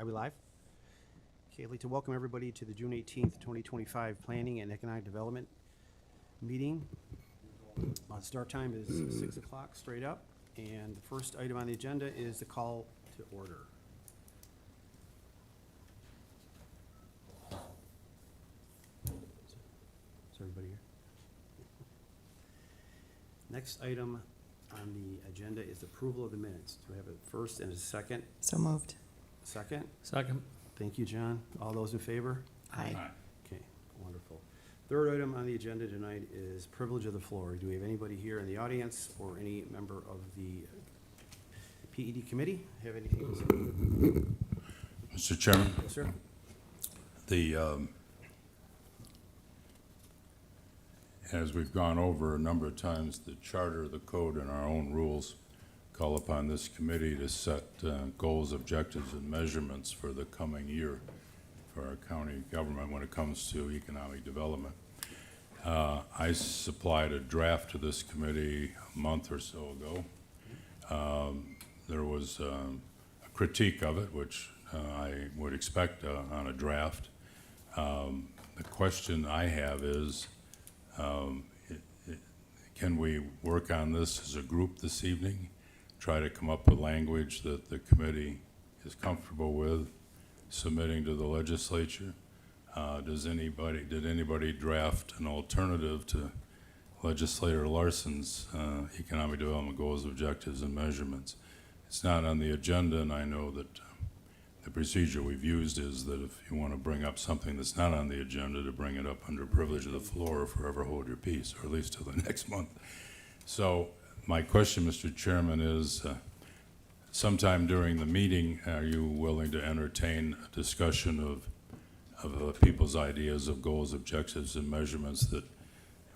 Are we live? Okay, I'd like to welcome everybody to the June 18th, 2025 Planning and Economic Development meeting. Start time is 6 o'clock straight up, and the first item on the agenda is the call to order. Is everybody here? Next item on the agenda is approval of the minutes. Do we have a first and a second? So moved. Second? Second. Thank you, John. All those in favor? Aye. Okay, wonderful. Third item on the agenda tonight is privilege of the floor. Do we have anybody here in the audience or any member of the PED committee have anything to say? Mr. Chairman, Yes, sir. As we've gone over a number of times, the charter, the code, and our own rules call upon this committee to set goals, objectives, and measurements for the coming year for our county government when it comes to economic development. I supplied a draft to this committee a month or so ago. There was a critique of it, which I would expect on a draft. The question I have is, can we work on this as a group this evening? Try to come up with language that the committee is comfortable with submitting to the legislature? Did anybody draft an alternative to Legislator Larson's economic development goals, objectives, and measurements? It's not on the agenda, and I know that the procedure we've used is that if you want to bring up something that's not on the agenda, to bring it up under privilege of the floor or forever hold your peace, or at least till the next month. So my question, Mr. Chairman, is sometime during the meeting, are you willing to entertain a discussion of people's ideas of goals, objectives, and measurements that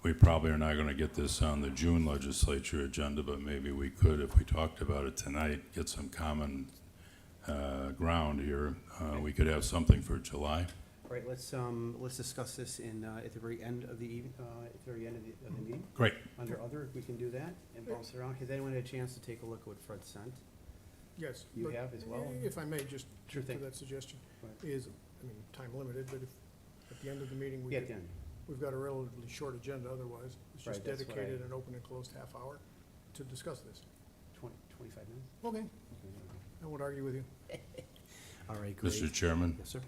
we probably are not going to get this on the June legislature agenda, but maybe we could, if we talked about it tonight, get some common ground here. We could have something for July. All right, let's discuss this at the very end of the meeting. Great. Under other, if we can do that and bounce it around. Has anyone had a chance to take a look at what Fred sent? Yes. You but have as well? If I may, just Sure to thing. that suggestion, Go ahead. is, I mean, time limited, but if, at the end of the meeting, Yeah, at the end. we've got a relatively short agenda otherwise. It's Right, just that's what dedicated and open and closed half hour to discuss this. 25 minutes? Okay, I won't argue with you. All right, great. Mr. Chairman, Yes, sir.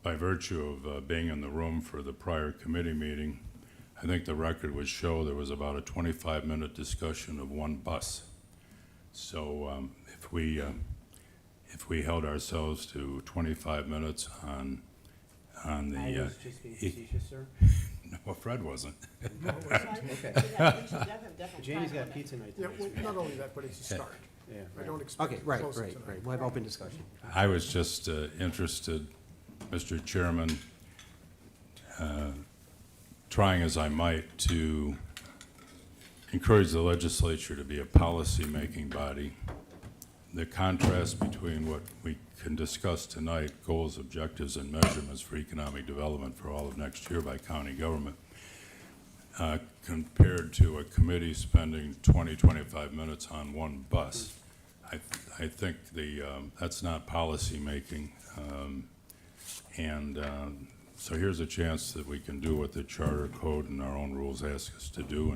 by virtue of being in the room for the prior committee meeting, I think the record would show there was about a 25-minute discussion of one bus. So if we held ourselves to 25 minutes on I the was just being facetious, sir. no, Fred wasn't. Okay. Jamie's got pizza night Yeah, tonight. well, so- not only that, but it's a start. Yeah, I right. don't expect Okay, to right, close it right, tonight. right. We'll have open discussion. I was just interested, Mr. Chairman, trying as I might to encourage the legislature to be a policy-making body. The contrast between what we can discuss tonight, goals, objectives, and measurements for economic development for all of next year by county government, compared to a committee spending 20, 25 minutes on one bus. I think that's not policy-making. So here's a chance that we can do what the charter code and our own rules ask us to do,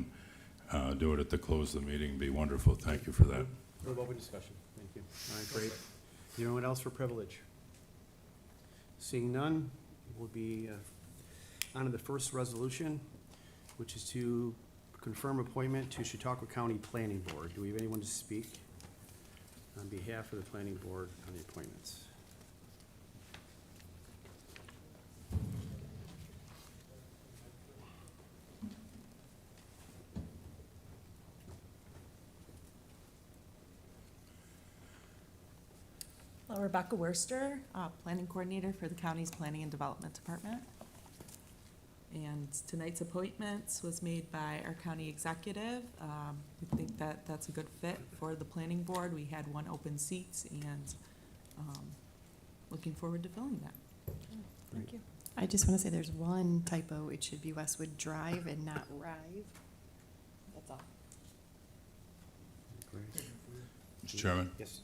and do it at the close of the meeting. Be wonderful. Thank you for that. We'll have open discussion. Thank you. All right, great. Anyone else for privilege? Seeing none, we'll be on to the first resolution, which is to confirm appointment to Chautauqua County Planning Board. Do we have anyone to speak on behalf of the Planning Board on the appointments? Hello, Rebecca Worster, Planning Coordinator for the county's Planning and Development Department. And tonight's appointments was made by our county executive. We think that that's a good fit for the planning board. We had one open seat and looking forward to filling that. Thank you. I just want to say there's one typo. It should be Westwood Drive and not Rive. That's all. Great. Mr. Chairman, Yes.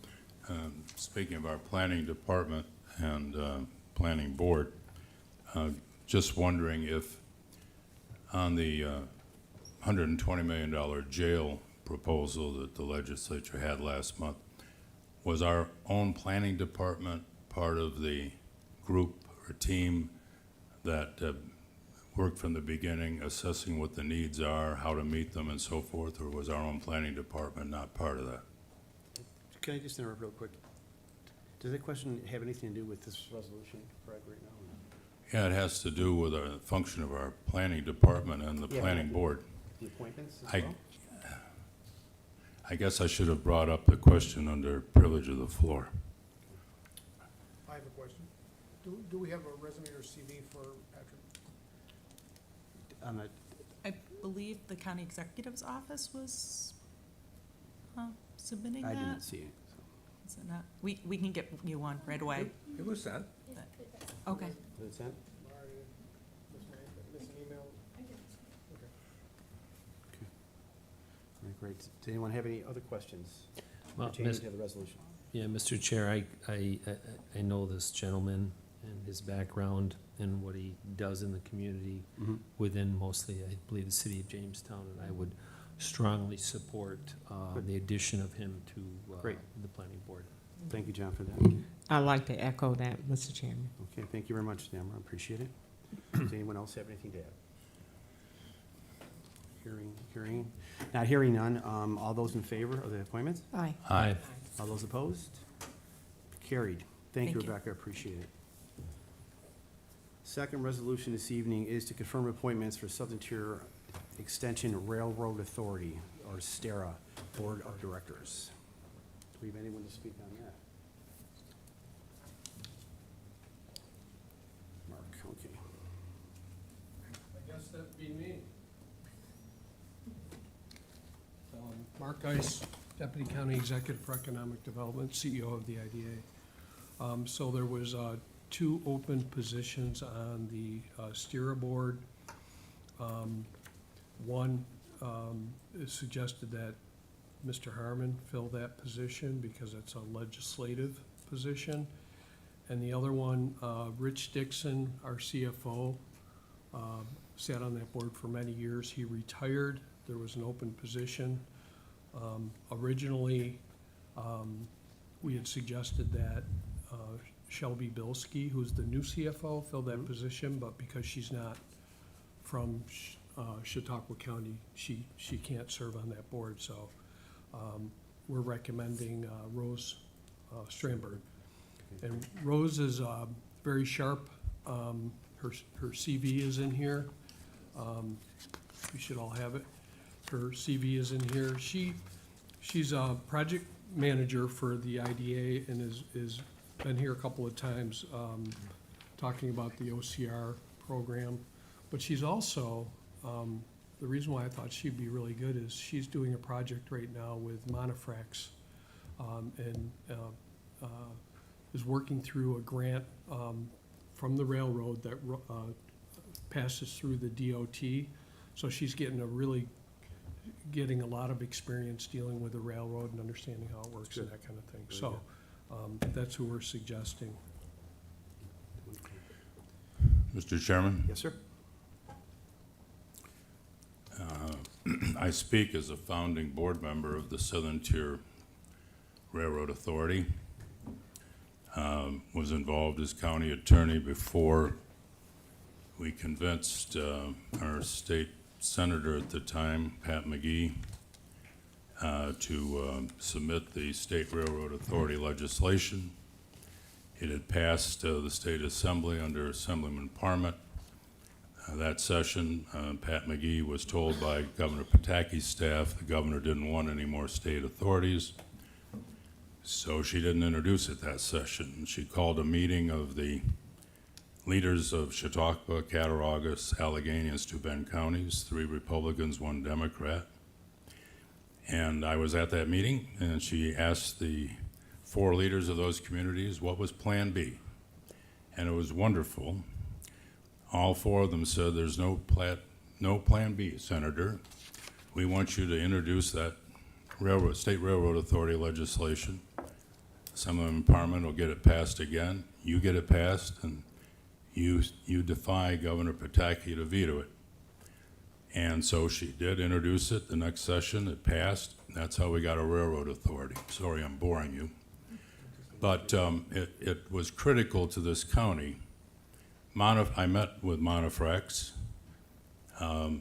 Speaking of our planning department and planning board, just wondering if on the $120 million jail proposal that the legislature had last month, was our own planning department part of the group or team that worked from the beginning, assessing what the needs are, how to meet them and so forth, or was our own planning department not part of that? Can I just interrupt real quick? Does that question have anything to do with this resolution, Fred, right now? Yeah, it has to do with the function of our planning department and the Yeah, planning but- board. The appointments as I, well? I guess I should have brought up the question under privilege of the floor. I have a question. Do we have a resume or CV for Patrick? On the, I believe the county executive's office was submitting I that. didn't see it. so. Is it not? We can get you one right away. It was that. Okay. Was it sent? Laura, did miss an email? Okay. All right, great. Does anyone have any other questions Well, pertaining Mis- to the resolution? Yeah, Mr. Chair, I know this gentleman and his background and what he does in the community Mhm. within mostly, I believe, the city of Jamestown, and I would strongly support Good. the addition of him to Great. the planning board. Thank you, John, for that. I'd like to echo that, Mr. Chairman. Okay, thank you very much, Tamara. I appreciate it. Does anyone else have anything to add? Not hearing none. All those in favor of the appointments? Aye. Aye. All those opposed? Carried. Thank you, Thank you. Rebecca, appreciate it. Second resolution this evening is to confirm appointments for Southern Tier Extension Railroad Authority, or STERA, Board of Directors. Do we have anyone to speak on that? Mark, okay. I guess that'd be me. Mark Geis, Deputy County Executive for Economic Development, CEO of the IDA. So there was two open positions on the STIRA board. One it suggested that Mr. Harmon fill that position because it's a legislative position. And the other one, Rich Dixon, our CFO, sat on that board for many years. He retired. There was an open position. Originally, we had suggested that Shelby Bilski, who's the new CFO, fill that position, but because she's not from Chautauqua County, she can't serve on that board, so we're recommending Rose Strandberg. And Rose is very sharp. Her CV is in here. You should all have it. Her CV is in here. She's a project manager for the IDA and is been here a couple of times talking about the OCR program. But she's also, the reason why I thought she'd be really good is she's doing a project right now with Monofrex and is working through a grant from the railroad that passes through the DOT. So she's getting a lot of experience dealing with the railroad and understanding how it works and that kind of thing. Very So that's who we're suggesting. Mr. Chairman, Yes, sir? I speak as a founding board member of the Southern Tier Railroad Authority. Was involved as county attorney before we convinced our state senator at the time, Pat McGee, to submit the State Railroad Authority legislation. It had passed the state assembly under Assemblyman Parmet. That session, Pat McGee was told by Governor Pataki's staff the governor didn't want any more state authorities, so she didn't introduce it that session. She called a meeting of the leaders of Chautauqua, Cattaraugus, Allegheny, and Steuben counties, 3 Republicans, 1 Democrat. And I was at that meeting, and she asked the 4 leaders of those communities what was Plan B. And it was wonderful. All 4 of them said, there's no Plan B, Senator. We want you to introduce that State Railroad Authority legislation, some of them in Parliament will get it passed again. You get it passed, and you defy Governor Pataki to veto it. And so she did introduce it the next session. It passed. That's how we got a railroad authority. Sorry, I'm boring you. But it was critical to this county. I met with Monofrex.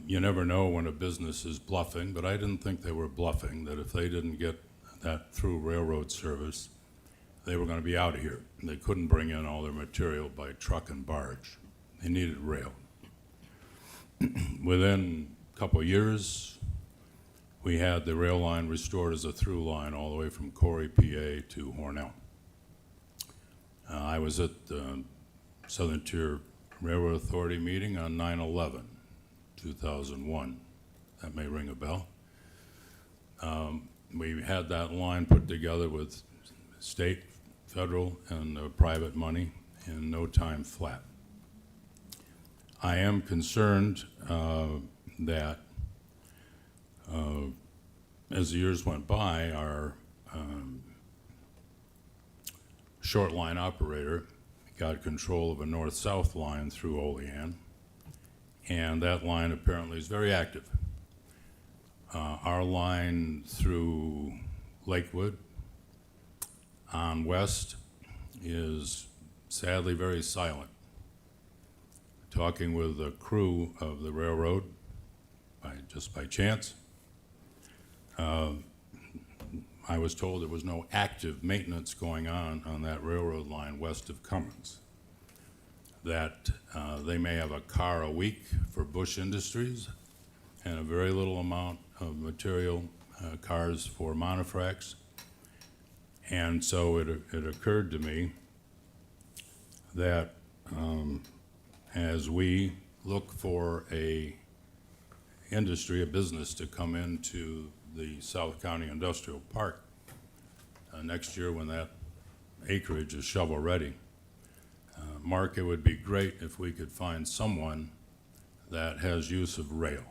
You never know when a business is bluffing, but I didn't think they were bluffing, that if they didn't get that through railroad service, they were going to be out of here. They couldn't bring in all their material by truck and barge. They needed rail. Within a couple of years, we had the rail line restored as a through line all the way from Corey, PA to Hornell. I was at the Southern Tier Railroad Authority meeting on 9/11, 2001. That may ring a bell. We had that line put together with state, federal, and private money in no time flat. I am concerned that as the years went by, our short line operator got control of a north-south line through Olean, and that line apparently is very active. Our line through Lakewood on west is sadly very silent. Talking with the crew of the railroad, just by chance, I was told there was no active maintenance going on that railroad line west of Cummins. That they may have a car a week for Bush Industries and a very little amount of material, cars for Monofrex. And so it occurred to me that as we look for a industry, a business to come into the South County Industrial Park next year when that acreage is shovel ready, Mark, it would be great if we could find someone that has use of rail.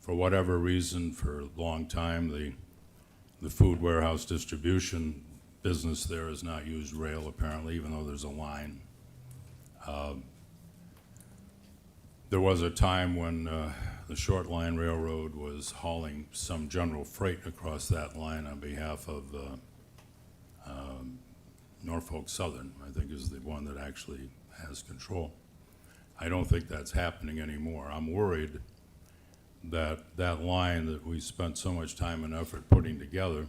For whatever reason, for a long time, the food warehouse distribution business there has not used rail, apparently, even though there's a line. There was a time when the short line railroad was hauling some general freight across that line on behalf of Norfolk Southern, I think is the one that actually has control. I don't think that's happening anymore. I'm worried that that line that we spent so much time and effort putting together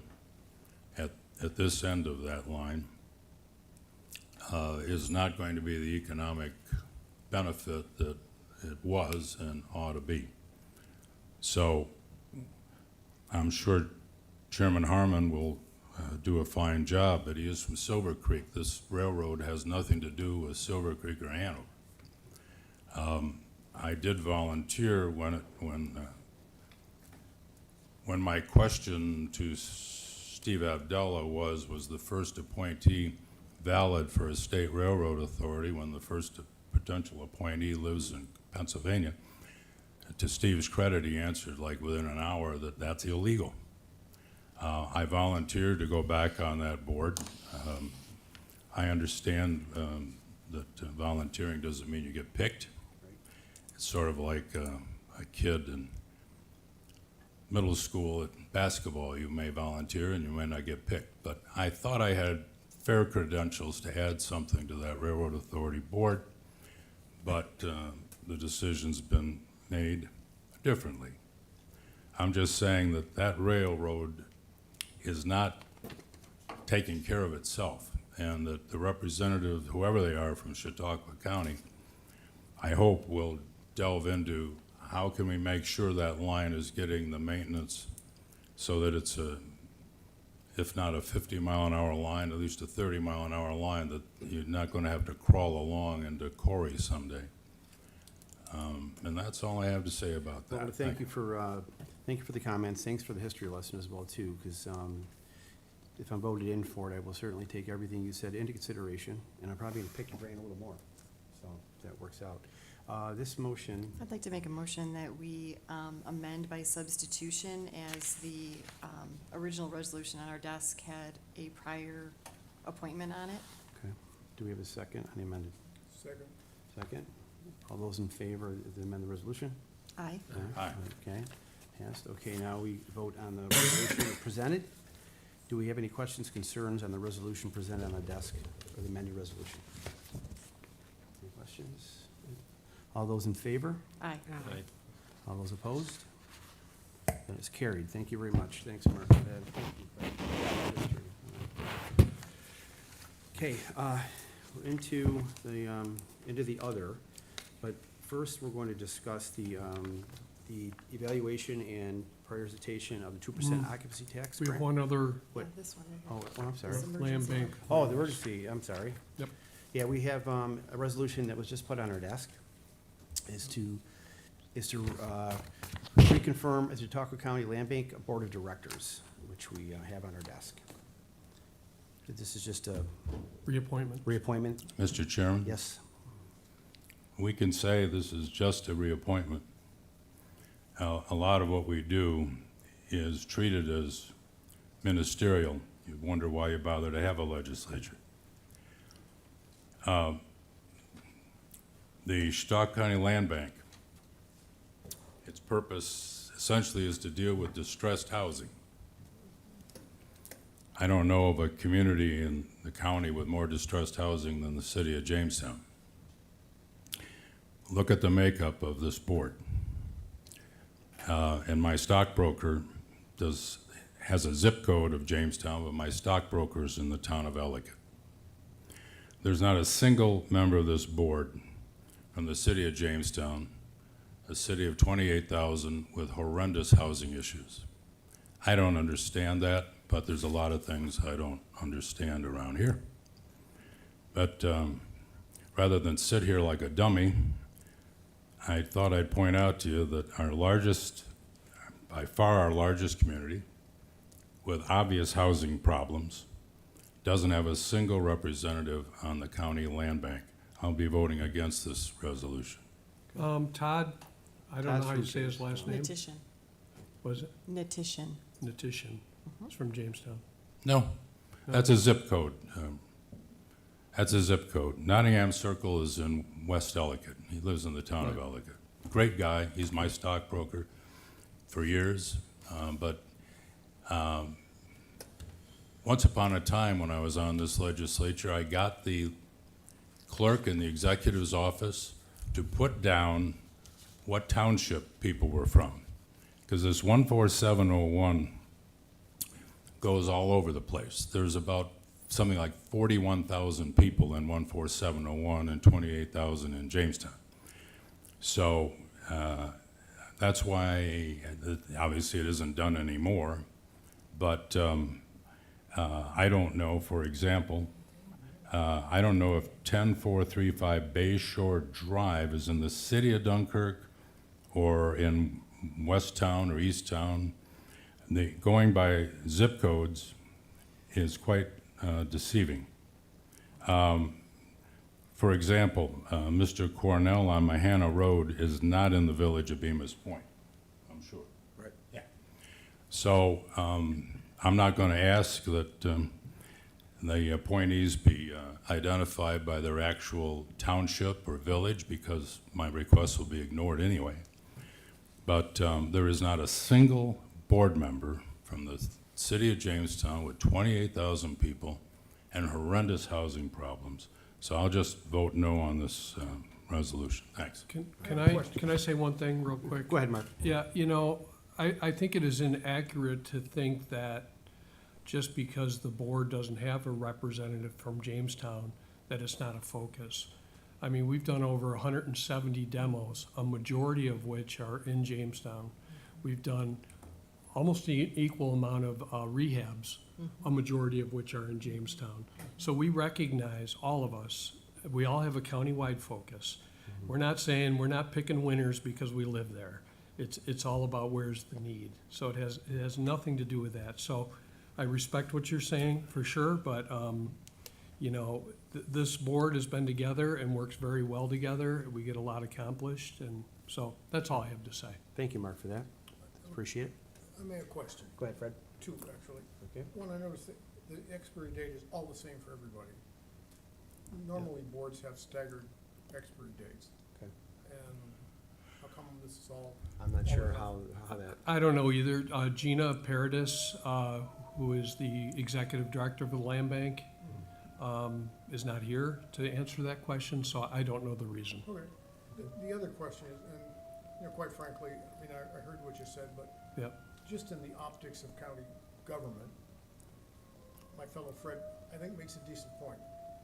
at this end of that line is not going to be the economic benefit that it was and ought to be. So I'm sure Chairman Harmon will do a fine job, but he is from Silver Creek. This railroad has nothing to do with Silver Creek or Hanover. I did volunteer when my question to Steve Abdallah was the first appointee valid for a state railroad authority when the first potential appointee lives in Pennsylvania. To Steve's credit, he answered like within an hour that that's illegal. I volunteered to go back on that board. I understand that volunteering doesn't mean you get picked. It's sort of like a kid in middle school at basketball. You may volunteer and you may not get picked. But I thought I had fair credentials to add something to that Railroad Authority board, but the decision's been made differently. I'm just saying that that railroad is not taking care of itself, and that the representative, whoever they are from Chautauqua County, I hope will delve into how can we make sure that line is getting the maintenance so that it's if not a 50-mile-an-hour line, at least a 30-mile-an-hour line that you're not going to have to crawl along into Corey someday. And that's all I have to say about that. Well, thank you for the comments. Thanks for the history lesson as well, too, because if I'm voted in for it, I will certainly take everything you said into consideration, and I'm probably going to pick your brain a little more, so that works out. This motion, I'd like to make a motion that we amend by substitution as the original resolution on our desk had a prior appointment on it. okay. Do we have a second on the amended? Second. Second? All those in favor of the amended resolution? Aye. Aye. Okay, passed. Okay, now we vote on the resolution presented. Do we have any questions, concerns on the resolution presented on the desk for the amended resolution? Any questions? All those in favor? Aye. All those opposed? That is carried. Thank you very much. Thanks, Mark, for that. Thank you. Okay, we're into the other, but first, we're going to discuss the evaluation and prioritization of the 2% occupancy tax We have grant. one other What? This one right here. Oh, I'm sorry. This land emergency. bank. Oh, the emergency, I'm sorry. Yep. Yeah, we have a resolution that was just put on our desk, is to reconfirm as Chautauqua County Land Bank Board of Directors, which we have on our desk. This is just a Reappointment. reappointment? Mr. Chairman? Yes? We can say this is just a reappointment. A lot of what we do is treated as ministerial. You wonder why you bother to have a legislature. The Chautauqua County Land Bank, its purpose essentially is to deal with distressed housing. I don't know of a community in the county with more distressed housing than the city of Jamestown. Look at the makeup of this board. And my stockbroker has a zip code of Jamestown, but my stockbroker's in the town of Ellicott. There's not a single member of this board from the city of Jamestown, a city of 28,000 with horrendous housing issues. I don't understand that, but there's a lot of things I don't understand around here. But rather than sit here like a dummy, I thought I'd point out to you that our largest, by far our largest community, with obvious housing problems, doesn't have a single representative on the county land bank. I'll be voting against this resolution. Todd, I don't know Todd's how from you say his last name. Natition. Was it? Natition. Natishan. It's from Jamestown. No, that's a zip code. That's a zip code. Nottingham Circle is in West Ellicott. He lives in the town of Right. Ellicott. Great guy. He's my stockbroker for years. But once upon a time when I was on this legislature, I got the clerk in the executive's office to put down what township people were from. Because this 14701 goes all over the place. There's about something like 41,000 people in 14701 and 28,000 in Jamestown. So that's why, obviously it isn't done anymore, but I don't know, for example, I don't know if 10435 Bay Shore Drive is in the city of Dunkirk or in West Town or East Town. Going by zip codes is quite deceiving. For example, Mr. Cornell on Mahana Road is not in the village of Bemis Point, I'm sure. Right. Yeah. So I'm not going to ask that the appointees be identified by their actual township or village because my request will be ignored anyway. But there is not a single board member from the city of Jamestown with 28,000 people and horrendous housing problems. So I'll just vote no on this resolution. Thanks. Can I say one thing real quick? Go ahead, Mark. Yeah, you know, I think it is inaccurate to think that just because the board doesn't have a representative from Jamestown, that it's not a focus. I mean, we've done over 170 demos, a majority of which are in Jamestown. We've done almost an equal amount of rehabs, a majority of which are in Jamestown. So we recognize, all of us, we all have a countywide focus. We're not saying, we're not picking winners because we live there. It's all about where's the need. So it has nothing to do with that. So I respect what you're saying, for sure, but, you know, this board has been together and works very well together. We get a lot accomplished, and so that's all I have to say. Thank you, Mark, for that. Appreciate it. I may have a question, Go ahead, Fred. two, actually. Okay. One, I noticed that the expiry date is all the same for everybody. Normally, boards have staggered expiry dates. Okay. And how come this is all, I'm not sure how that, I don't know either. Gina Paradis, who is the executive director of the Land Bank, is not here to answer that question, so I don't know the reason. okay. The other question is, and, you know, quite frankly, I mean, I heard what you said, but Yep. just in the optics of county government, my fellow Fred, I think makes a decent point.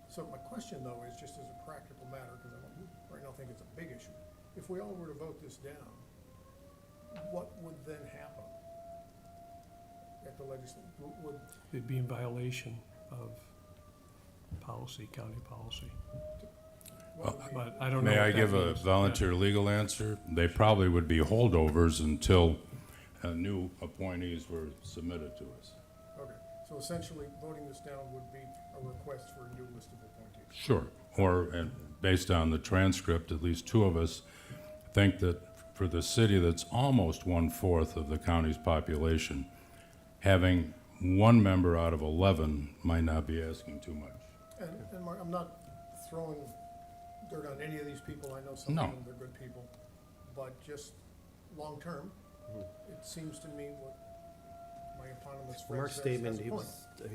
So my question, though, is just as a practical matter, because I don't, right now think it's a big issue. If we all were to vote this down, what would then happen at the legislature? Would, It'd be in violation of policy, county policy. what would be? But I don't know. May what I that give a means. volunteer legal answer? They probably would be holdovers until new appointees were submitted to us. Okay, so essentially, voting this down would be a request for a new list of appointees. Sure. Or, and based on the transcript, at least two of us think that for the city that's almost 1/4 of the county's population, having one member out of 11 might not be asking too much. And Mark, I'm not throwing dirt on any of these people, I know some No. of them, they're good people, but just long-term, it seems to me what my eponymous Fred Mark's says statement, has a he point. was, I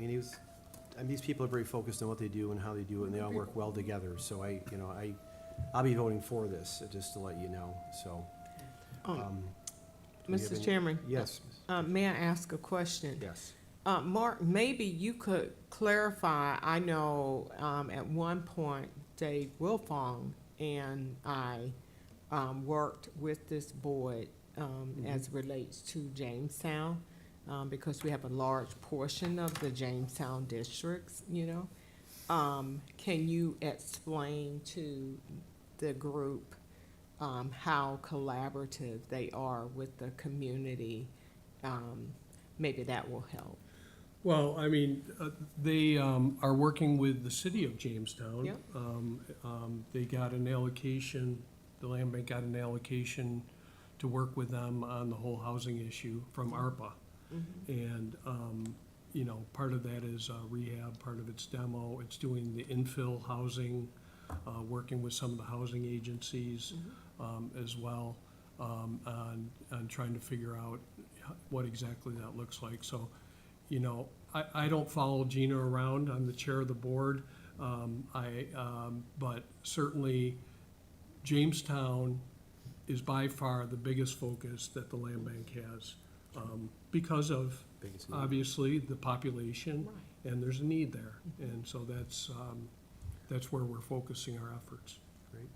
mean, these people are very focused on what they do and how they do it, and they all work well together, so I'll be voting for this, just to let you know, so. Um, do we have Mr. any- Chairman? Yes, May I ask a question? yes. Mark, maybe you could clarify, I know, at one point, Dave Wilfong and I, worked with this board, as it relates to Jamestown, because we have a large portion of the Jamestown districts, you know. Can you explain to the group, how collaborative they are with the community? Maybe that will help. Well, I mean, they are working with the city of Jamestown. Yep. They got an allocation, the land bank got an allocation to work with them on the whole housing issue from ARPA. And, you know, part of that is rehab, part of it's demo, it's doing the infill housing, working with some of the housing agencies as well, on trying to figure out what exactly that looks like. So, you know, I don't follow Gina around, I'm the chair of the board. But certainly Jamestown is by far the biggest focus that the land bank has, because of, Biggest need. obviously, the population, and there's a need there. And so that's where we're focusing our efforts. Great.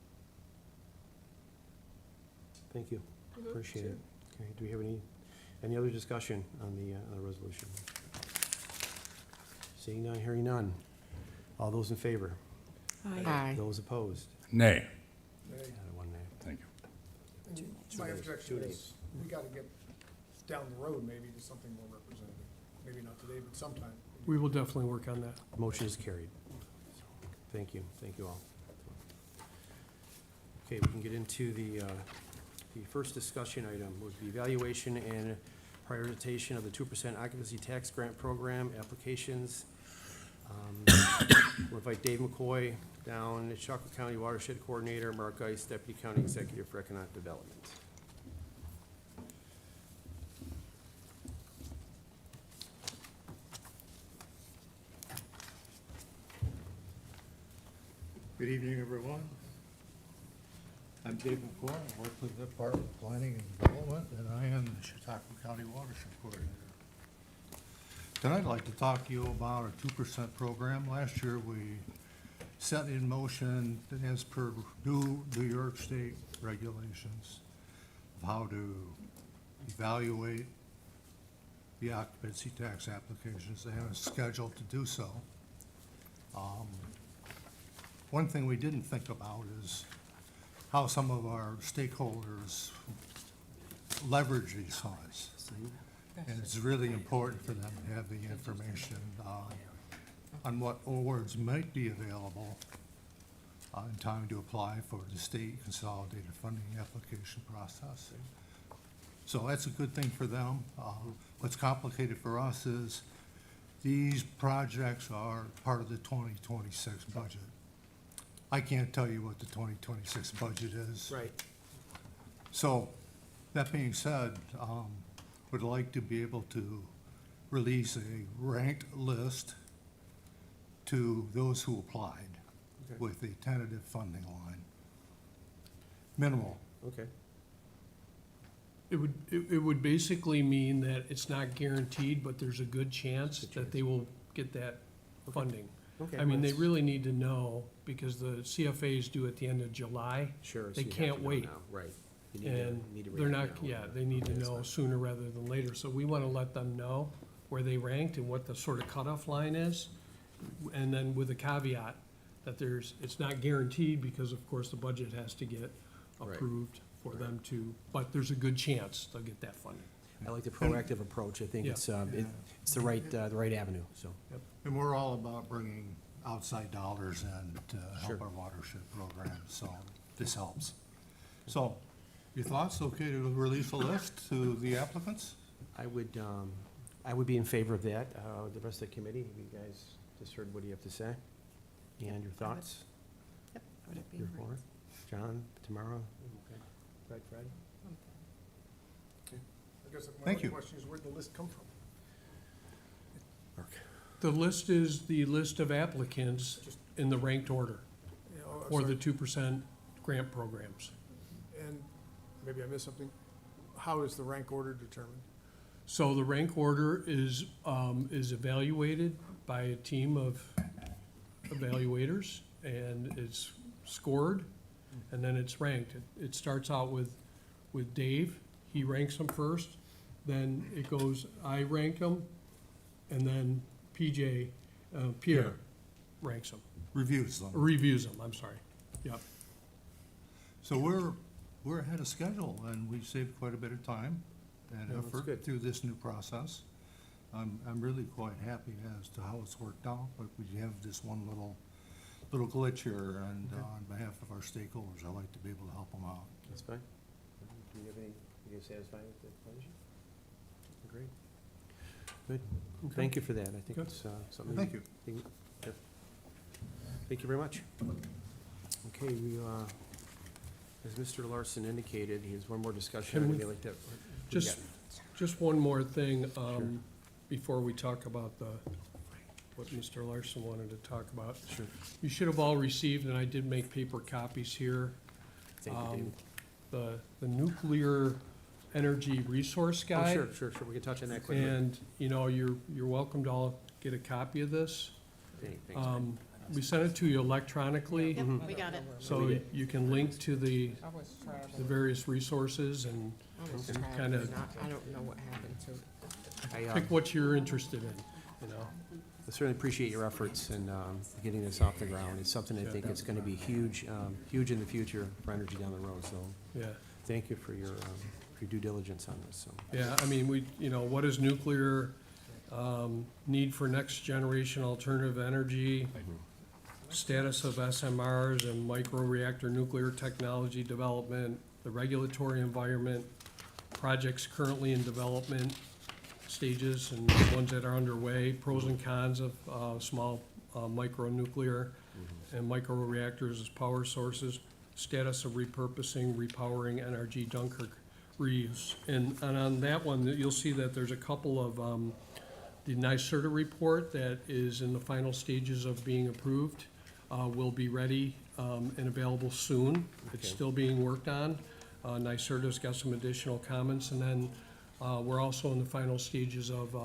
Thank you, appreciate it. Okay, do we have any other discussion on the resolution? Seeing none, hearing none. All those in favor? Aye. Those opposed? Nay. Hey, One nay. Thank you. and my days, objection 2 is, days. we gotta get down the road maybe to something more representative. Maybe not today, but sometime. We will definitely work on that. Motion is carried. Thank you all. Okay, we can get into the first discussion item, was the evaluation and prioritization of the 2% occupancy tax grant program applications. We'll invite Dave McCoy down, Chautauqua County Watershed Coordinator, Mark Geis, Deputy County Executive for Economic Development. Good evening, everyone. I'm Dave McCoy, I work with the Department of Planning and Development, and I am the Chautauqua County Watershed Coordinator. Tonight, I'd like to talk to you about a 2% program. Last year, we set in motion, as per New York State regulations, of how to evaluate the occupancy tax applications, and a schedule to do so. One thing we didn't think about is how some of our stakeholders leverage these funds. And it's really important for them to have the information. on what awards might be available in time to apply for the state consolidated funding application process. So that's a good thing for them. What's complicated for us is these projects are part of the 2026 budget. I can't tell you what the 2026 budget is. Right. So, that being said, would like to be able to release a ranked list to those who applied Okay. with a tentative funding line. Minimal. Okay. It would basically mean that it's not guaranteed, but there's a good chance that they will get that funding. Okay. I mean, they that's- really need to know, because the CFA is due at the end of July, Sure. so they you have can't to know wait. now, Right. You need to- and need to they're react not, now. yeah, they need to That's know fine. sooner rather than later. So we want to let them know where they ranked and what the sort of cutoff line is. And then with a caveat that it's not guaranteed, because of course the budget has to get Right. approved for them to, but there's a good chance they'll get that funding. I like the proactive approach. I think Yeah. it's the right avenue, so. And we're all about bringing outside dollars in to help Sure. our watershed program, so this helps. So, your thoughts, okay to release a list to the applicants? I would be in favor of that. The rest of the committee, you guys just heard what you have to say? And your thoughts? Yep, I would be Your in four? John, Tamara? Fred? I guess my Thank only you. question is, where'd the list come from? Mark? The list is the list of applicants in the ranked order You know, for so- the 2% grant programs. And maybe I missed something. How is the rank order determined? So the rank order is evaluated by a team of evaluators, and it's scored, and then it's ranked. It starts out with Dave, he ranks them first, then it goes, I rank them, and then PJ, Pierre ranks them, Reviews them. reviews them, I'm sorry. Yep, So we're ahead of schedule, and we saved quite a bit of time and Yeah, that's effort good. through this new process. I'm really quite happy as to how it's worked out, but we have this one little glitch here, and on behalf of our stakeholders, I'd like to be able to help them out. That's fine. Do you have any, are you satisfied with the plan? Great. Good. Thank you for that. I think Good. it's something. Thank you. Yeah. Thank you very much. Okay, as Mr. Larson indicated, he has one more discussion. Can we- I'd like to- Just- just one more thing, before we talk about what Mr. Larson wanted to talk about. Sure. You should have all received, and I did make paper copies here, Thank you, David. the nuclear energy resource Oh, guide. sure. We can touch on that quickly. And, you know, you're welcome to all get a copy of this. Thanks. We sent it to you electronically, Yep, Mhm. we got it. so you can link to the I was traveling. various resources and I was and traveling, kinda- and I don't know what happened to it. pick what you're interested in, you know? I certainly appreciate your efforts in getting this off the ground. It's something I think it's going to be huge in the future for energy down the road. So Yeah. thank you for your due diligence on this. So Yeah, I mean, what is nuclear, need for next generation alternative energy, status of SMRs and microreactor nuclear technology development, the regulatory environment, projects currently in development stages and ones that are underway, pros and cons of small micronuclear and microreactors as power sources, status of repurposing, repowering NRG Dunkirk reuse. And on that one, you'll see that there's a couple of, the NYSERDA report that is in the final stages of being approved, will be ready and available soon. It's Okay. still being worked on. NYSERDA's got some additional comments, and then we're also in the final stages of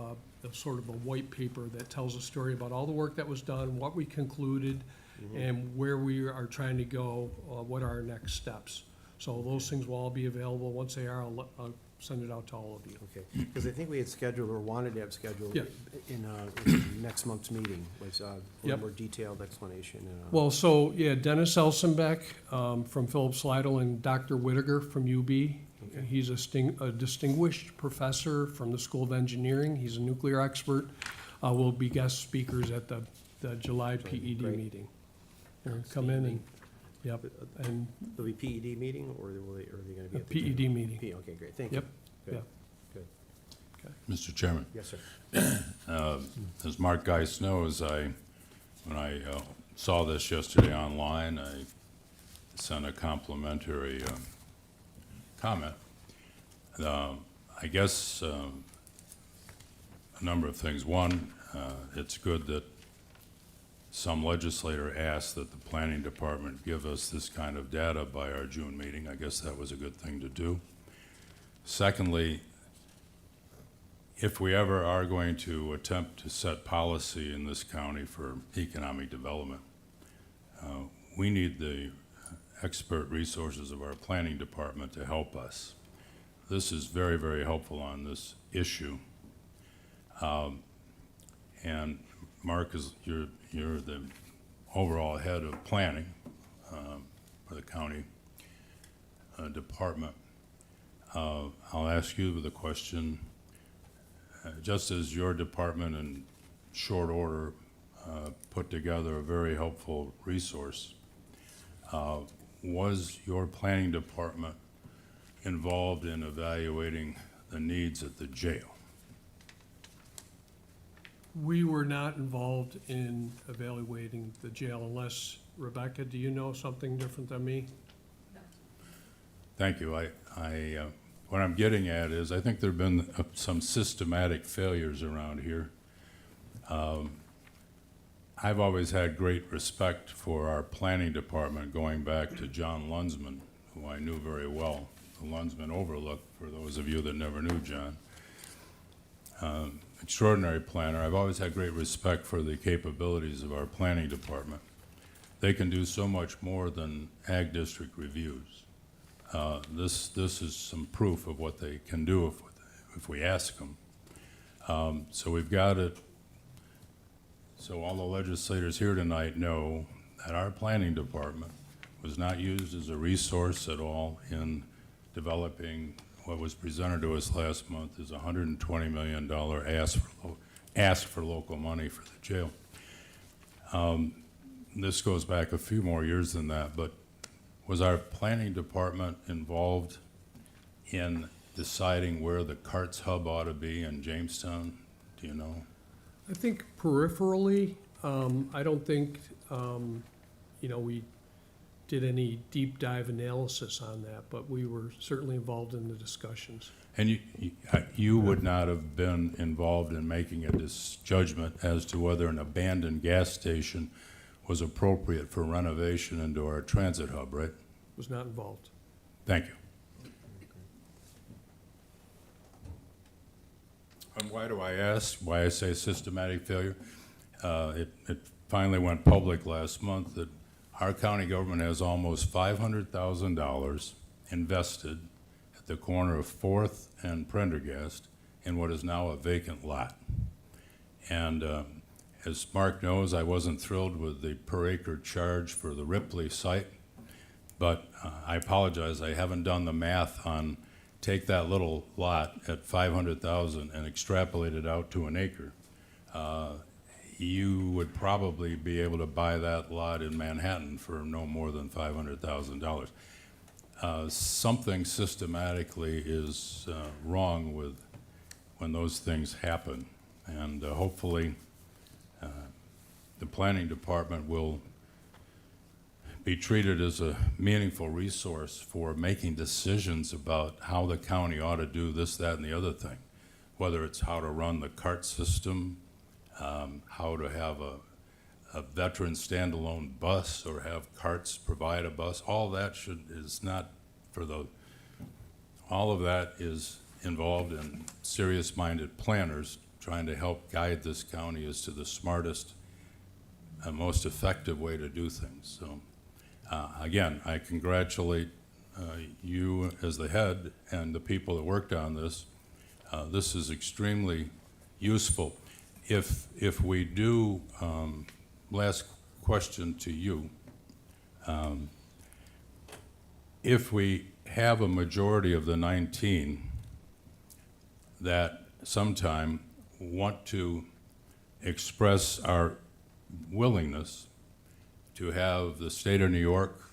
sort of a white paper that tells a story about all the work that was done, what we concluded, and where we are trying to go, what are our next steps. So those things will all be available. Once they are, I'll send it out to all of you. okay, because I think we had scheduled or wanted to have scheduled Yeah. in next month's meeting was a Yep. little more detailed explanation. Well, so, yeah, Dennis Elsenbeck from Phillips Lytle and Dr. Whittaker from UB. Okay. He's a distinguished professor from the School of Engineering. He's a nuclear expert. Will be guest speakers at the the July July, PED great. meeting. Come in and, yep, and There'll be PED meeting, or are they gonna be a at the? PED general- meeting. Okay, great, thank you. Yep, Good, yep. Good. Mr. Chairman, Yes, sir. as Mark Geis knows, when I saw this yesterday online, I sent a complimentary comment. I guess a number of things. One, it's good that some legislator asked that the planning department give us this kind of data by our June meeting. I guess that was a good thing to do. Secondly, if we ever are going to attempt to set policy in this county for economic development, we need the expert resources of our planning department to help us. This is very, very helpful on this issue. And Mark, you're the overall head of planning for the county department. I'll ask you the question. Just as your department in short order put together a very helpful resource, was your planning department involved in evaluating the needs at the jail? We were not involved in evaluating the jail unless, Rebecca, do you know something different than me? Thank you. What I'm getting at is I think there have been some systematic failures around here. I've always had great respect for our planning department going back to John Lunsman, who I knew very well, the Lunsman Overlook, for those of you that never knew John. Extraordinary planner. I've always had great respect for the capabilities of our planning department. They can do so much more than ag district reviews. This is some proof of what they can do if we ask them. So we've got it. So all the legislators here tonight know that our planning department was not used as a resource at all in developing what was presented to us last month is $120 million ask for local money for the jail. This goes back a few more years than that, but was our planning department involved in deciding where the CARTS hub ought to be in Jamestown? Do you know? I think peripherally, I don't think, we did any deep dive analysis on that, but we were certainly involved in the discussions. And you would not have been involved in making a judgment as to whether an abandoned gas station was appropriate for renovation into our transit hub, right? Was not involved. Thank you. And why do I ask? Why I say systematic failure? It finally went public last month that our county government has almost $500,000 invested at the corner of 4th and Prendergast in what is now a vacant lot. And as Mark knows, I wasn't thrilled with the per acre charge for the Ripley site, but I apologize, I haven't done the math on take that little lot at 500,000 and extrapolate it out to an acre. You would probably be able to buy that lot in Manhattan for no more than $500,000. Something systematically is wrong with when those things happen, and hopefully the planning department will be treated as a meaningful resource for making decisions about how the county ought to do this, that, and the other thing, whether it's how to run the CART system, how to have a veteran standalone bus or have CARTs provide a bus. All that is not for all of that is involved in serious-minded planners trying to help guide this county as to the smartest and most effective way to do things. So again, I congratulate you as the head and the people that worked on this. This is extremely useful. If we do, last question to you, if we have a majority of the 19 that sometime want to express our willingness to have the state of New York,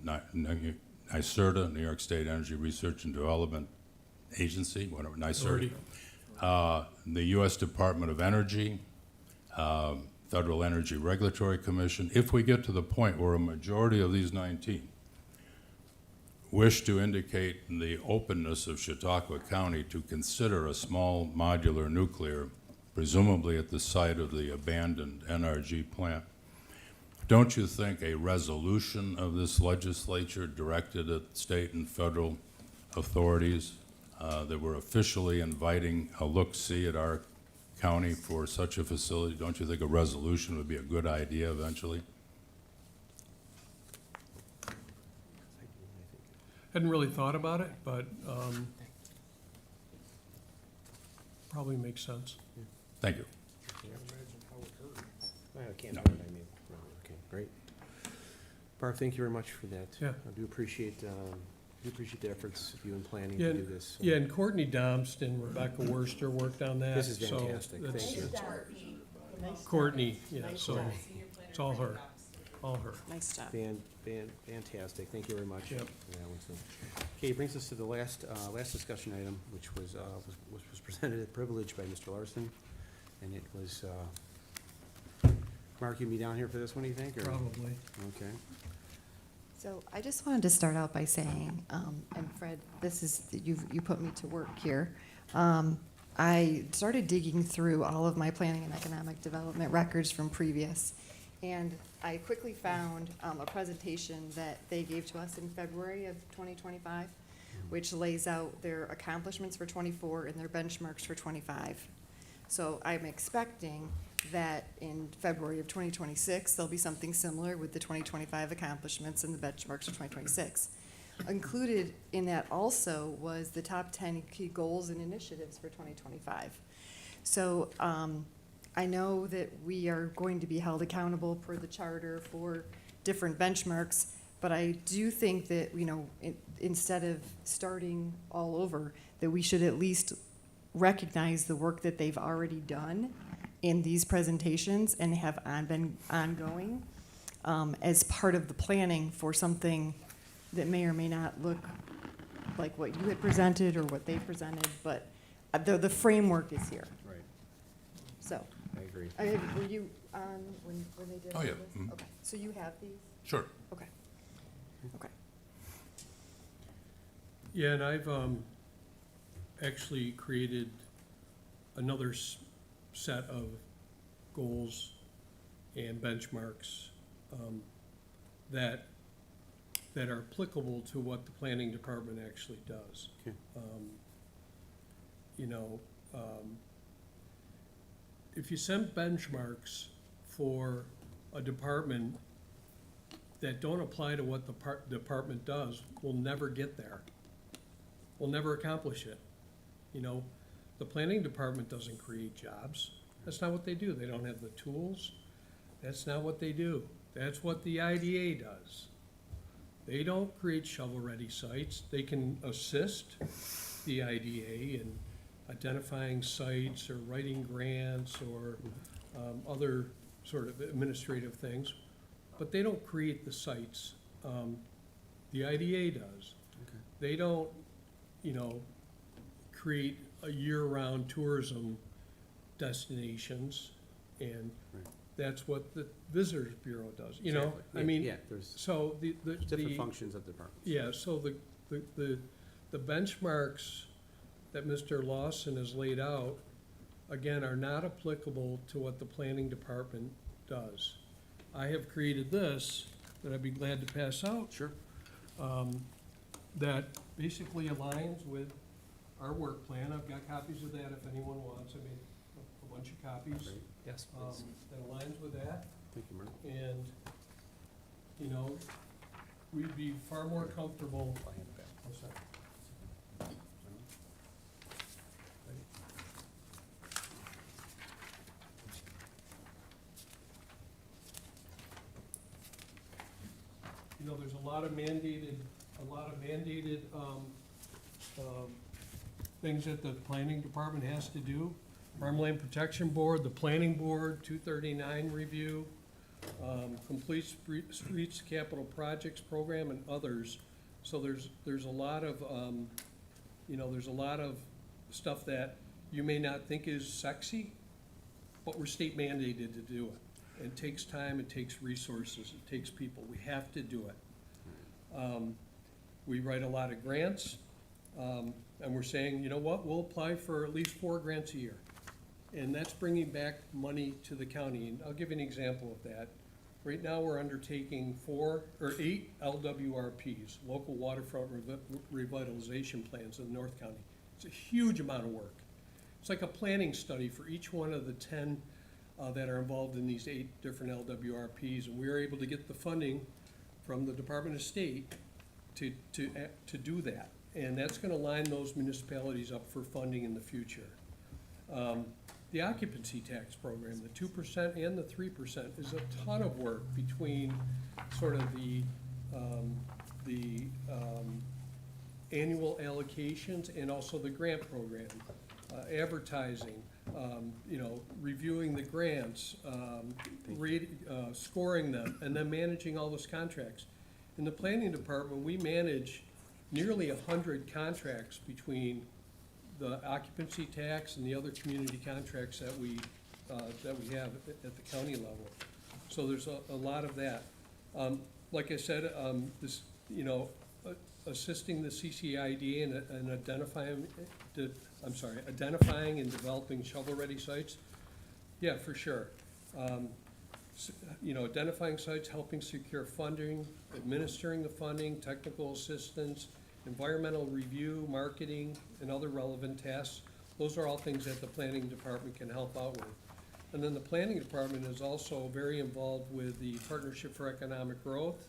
NYSERDA, New York State Energy Research and Development Agency, whatever, NYSERDA, the U.S. Department of Energy, Federal Energy Regulatory Commission, if we get to the point where a majority of these 19 wish to indicate the openness of Chautauqua County to consider a small modular nuclear, presumably at the site of the abandoned NRG plant, don't you think a resolution of this legislature directed at state and federal authorities that we're officially inviting a look-see at our county for such a facility, don't you think a resolution would be a good idea eventually? Hadn't really thought about it, but probably makes sense. Thank you. I can't No. do it, I mean, no, okay, great. Barb, thank you very much for that. Yeah. I do appreciate the efforts of you in planning Yeah, to do this. Yeah, and Courtney Domst and Rebecca Worster worked on that. This is so fantastic, that's- thank you. Courtney, yeah, Nice so job. it's all her, all her. Nice job. Fantastic, thank you very much. Yep. for that one, so. Okay, brings us to the last discussion item, which was presented at privilege by Mr. Larson, and it was, Mark, you be down here for this one, do you think, or? Probably. Okay. So I just wanted to start out by saying, and Fred, this is, you put me to work here. I started digging through all of my planning and economic development records from previous, and I quickly found a presentation that they gave to us in February of 2025, which lays out their accomplishments for '24 and their benchmarks for '25. So I'm expecting that in February of 2026, there'll be something similar with the 2025 accomplishments and the benchmarks for 2026. Included in that also was the top 10 key goals and initiatives for 2025. So I know that we are going to be held accountable per the charter for different benchmarks, but I do think that, you know, instead of starting all over, that we should at least recognize the work that they've already done in these presentations and have been ongoing as part of the planning for something that may or may not look like what you had presented or what they presented, but the framework is here. Right, So, I agree. were you on when they did Oh, all yeah. this? Mhm. Okay, so you have these? Sure. Okay. Okay. Yeah, and I've actually created another set of goals and benchmarks that are applicable to what the planning department actually does. Okay. You know, if you set benchmarks for a department that don't apply to what the department does, we'll never get there. We'll never accomplish it. You know, the planning department doesn't create jobs. That's not what they do. They don't have the tools. That's not what they do. That's what the IDA does. They don't create shovel-ready sites. They can assist the IDA in identifying sites or writing grants or other sort of administrative things, but they don't create the sites. The IDA does. Okay. They don't, you know, create a year-round tourism destinations, and Right. that's what the Visitors Bureau does, you know? Exactly. I Yeah, mean, yeah, there's so different functions of the departments. yeah, so the benchmarks that Mr. Lawson has laid out, again, are not applicable to what the planning department does. I have created this, that I'd be glad to pass out, Sure. that basically aligns with our work plan. I've got copies of that if anyone wants. I made a bunch of copies. Great. Yes, please. That aligns with that. Thank you, Mark. And, you know, we'd be far more comfortable. I'll hand it back. I'm sorry. You know, there's a lot of mandated things that the planning department has to do. Farmland Protection Board, the Planning Board, 239 review, Complete Streets Capital Projects Program, and others. So there's a lot of, there's a lot of stuff that you may not think is sexy, but we're state mandated to do it. It takes time, it takes resources, it takes people. We have to do it. We write a lot of grants, and we're saying, you know what, we'll apply for at least 4 grants a year. And that's bringing back money to the county. And I'll give you an example of that. Right now, we're undertaking 8 LWRPs, local waterfront revitalization plans in North County. It's a huge amount of work. It's like a planning study for each one of the 10 that are involved in these 8 different LWRPs. And we were able to get the funding from the Department of State to do that. And that's gonna line those municipalities up for funding in the future. The occupancy tax program, the 2% and the 3%, is a ton of work between sort of the annual allocations and also the grant program, advertising, reviewing the grants, scoring them, and then managing all those contracts. In the planning department, we manage nearly 100 contracts between the occupancy tax and the other community contracts that we have at the county level. So there's a lot of that. Like I said, assisting the CCID and identifying and developing shovel-ready sites. Yeah, for sure. Identifying sites, helping secure funding, administering the funding, technical assistance, environmental review, marketing, and other relevant tasks. Those are all things that the planning department can help out with. And then the planning department is also very involved with the Partnership for Economic Growth,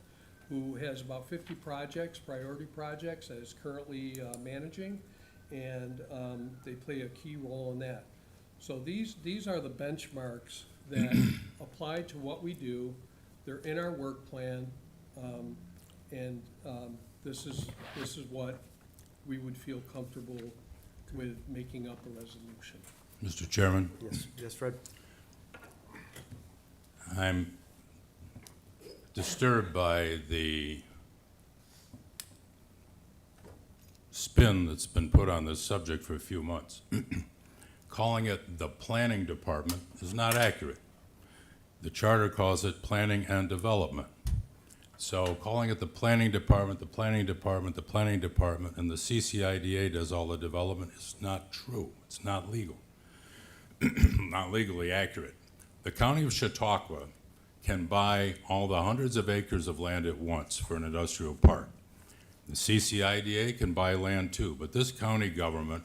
who has about 50 projects, priority projects, that is currently managing, and they play a key role in that. So these are the benchmarks that apply to what we do. They're in our work plan, and this is what we would feel comfortable with making up a resolution. Mr. Chairman, Yes, Fred? I'm disturbed by the spin that's been put on this subject for a few months. Calling it the planning department is not accurate. The charter calls it planning and development. So calling it the planning department, the planning department, the planning department, and the CCIDA does all the development is not true. It's not legal, not legally accurate. The county of Chautauqua can buy all the hundreds of acres of land at once for an industrial park. The CCIDA can buy land too, but this county government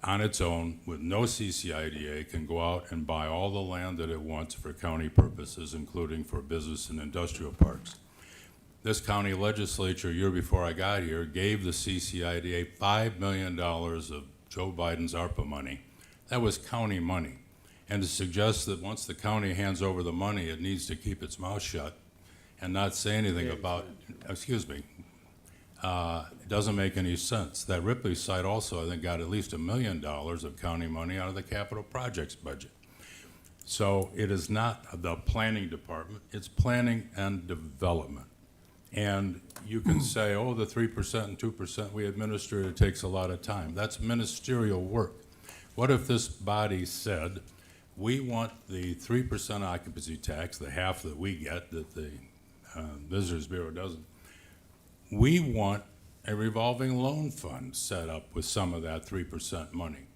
on its own, with no CCIDA, can go out and buy all the land that it wants for county purposes, including for business and industrial parks. This county legislature, a year before I got here, gave the CCIDA $5 million of Joe Biden's ARPA money. That was county money. And to suggest that once the county hands over the money, it needs to keep its mouth shut and not say anything about, it doesn't make any sense. That Ripley site also, I think, got at least $1 million of county money out of the capital projects budget. So it is not the planning department, it's planning and development. And you can say, oh, the 3% and 2% we administer, it takes a lot of time. That's ministerial work. What if this body said, we want the 3% occupancy tax, the half that we get that the Visitors Bureau doesn't. We want a revolving loan fund set up with some of that 3% money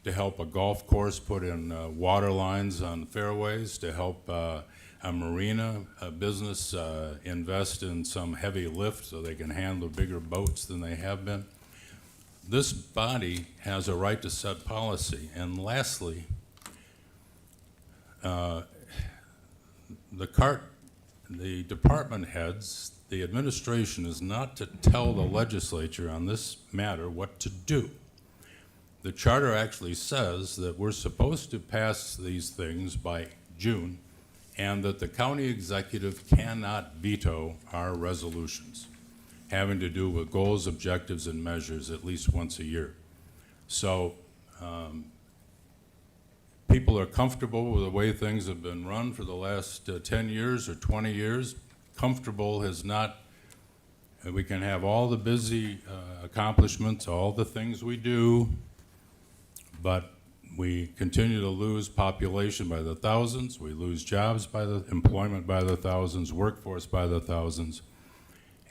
to help a golf course put in water lines on fairways, to help a marina business invest in some heavy lift so they can handle bigger boats than they have been. This body has a right to set policy. And lastly, the department heads, the administration is not to tell the legislature on this matter what to do. The charter actually says that we're supposed to pass these things by June, and that the county executive cannot veto our resolutions having to do with goals, objectives, and measures at least once a year. So people are comfortable with the way things have been run for the last 10 years or 20 years. Comfortable has not, we can have all the busy accomplishments, all the things we do, but we continue to lose population by the thousands, we lose jobs by the employment by the thousands, workforce by the thousands,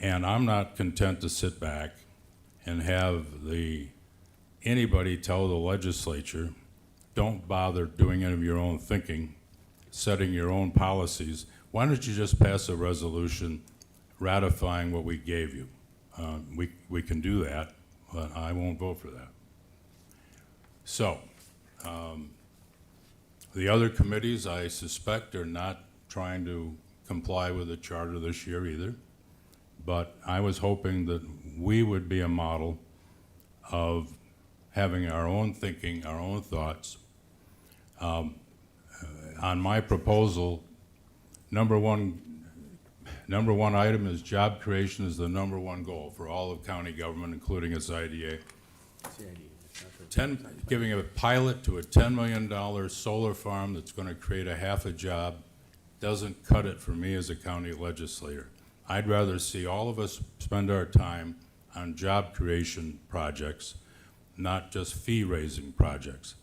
and I'm not content to sit back and have anybody tell the legislature, don't bother doing any of your own thinking, setting your own policies. Why don't you just pass a resolution ratifying what we gave you? We can do that, but I won't vote for that. So, the other committees, I suspect, are not trying to comply with the charter this year either. But I was hoping that we would be a model of having our own thinking, our own thoughts. On my proposal, number one item is job creation is the number one goal for all of county government, including its IDA. Giving a pilot to a $10 million solar farm that's going to create a half a job doesn't cut it for me as a county legislator. I'd rather see all of us spend our time on job creation projects, not just fee-raising projects.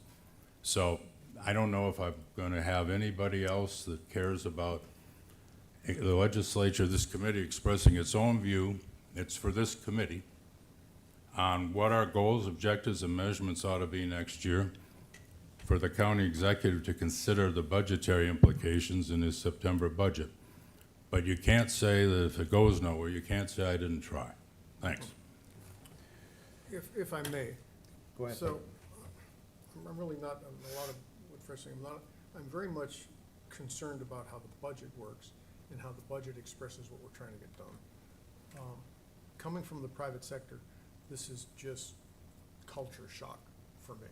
So I don't know if I'm going to have anybody else that cares about the legislature, this committee expressing its own view. It's for this committee on what our goals, objectives, and measurements ought to be next year, for the county executive to consider the budgetary implications in his September budget. But you can't say that if it goes nowhere, you can't say I didn't try. Thanks. If I may. Go ahead. So, I'm really not, a lot of what Fred's saying, I'm very much concerned about how the budget works and how the budget expresses what we're trying to get done. Coming from the private sector, this is just culture shock for me.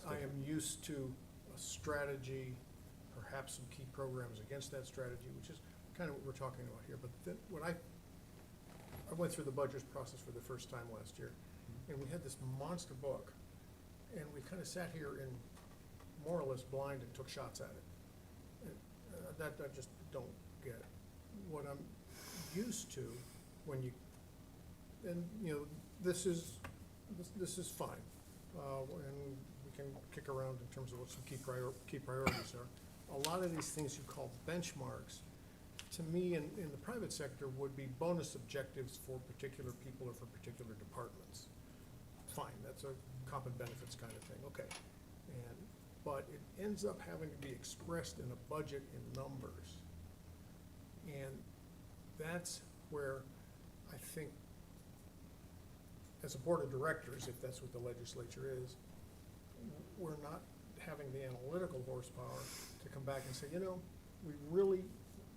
I am used to a strategy, perhaps some key programs against that strategy, which is kind of what we're talking about here. But then when I went through the budget process for the first time last year, and we had this monster book, and we kind of sat here in more or less blind and took shots at it. And that I just don't get. What I'm used to when you, and you know, this is fine. And we can kick around in terms of what some key priorities are. A lot of these things you call benchmarks, to me, in the private sector, would be bonus objectives for particular people or for particular departments. Fine, that's a comp and benefits kind of thing, okay. But it ends up having to be expressed in a budget in numbers. And that's where I think, as a board of directors, if that's what the legislature is, we're not having the analytical horsepower to come back and say, you know, we really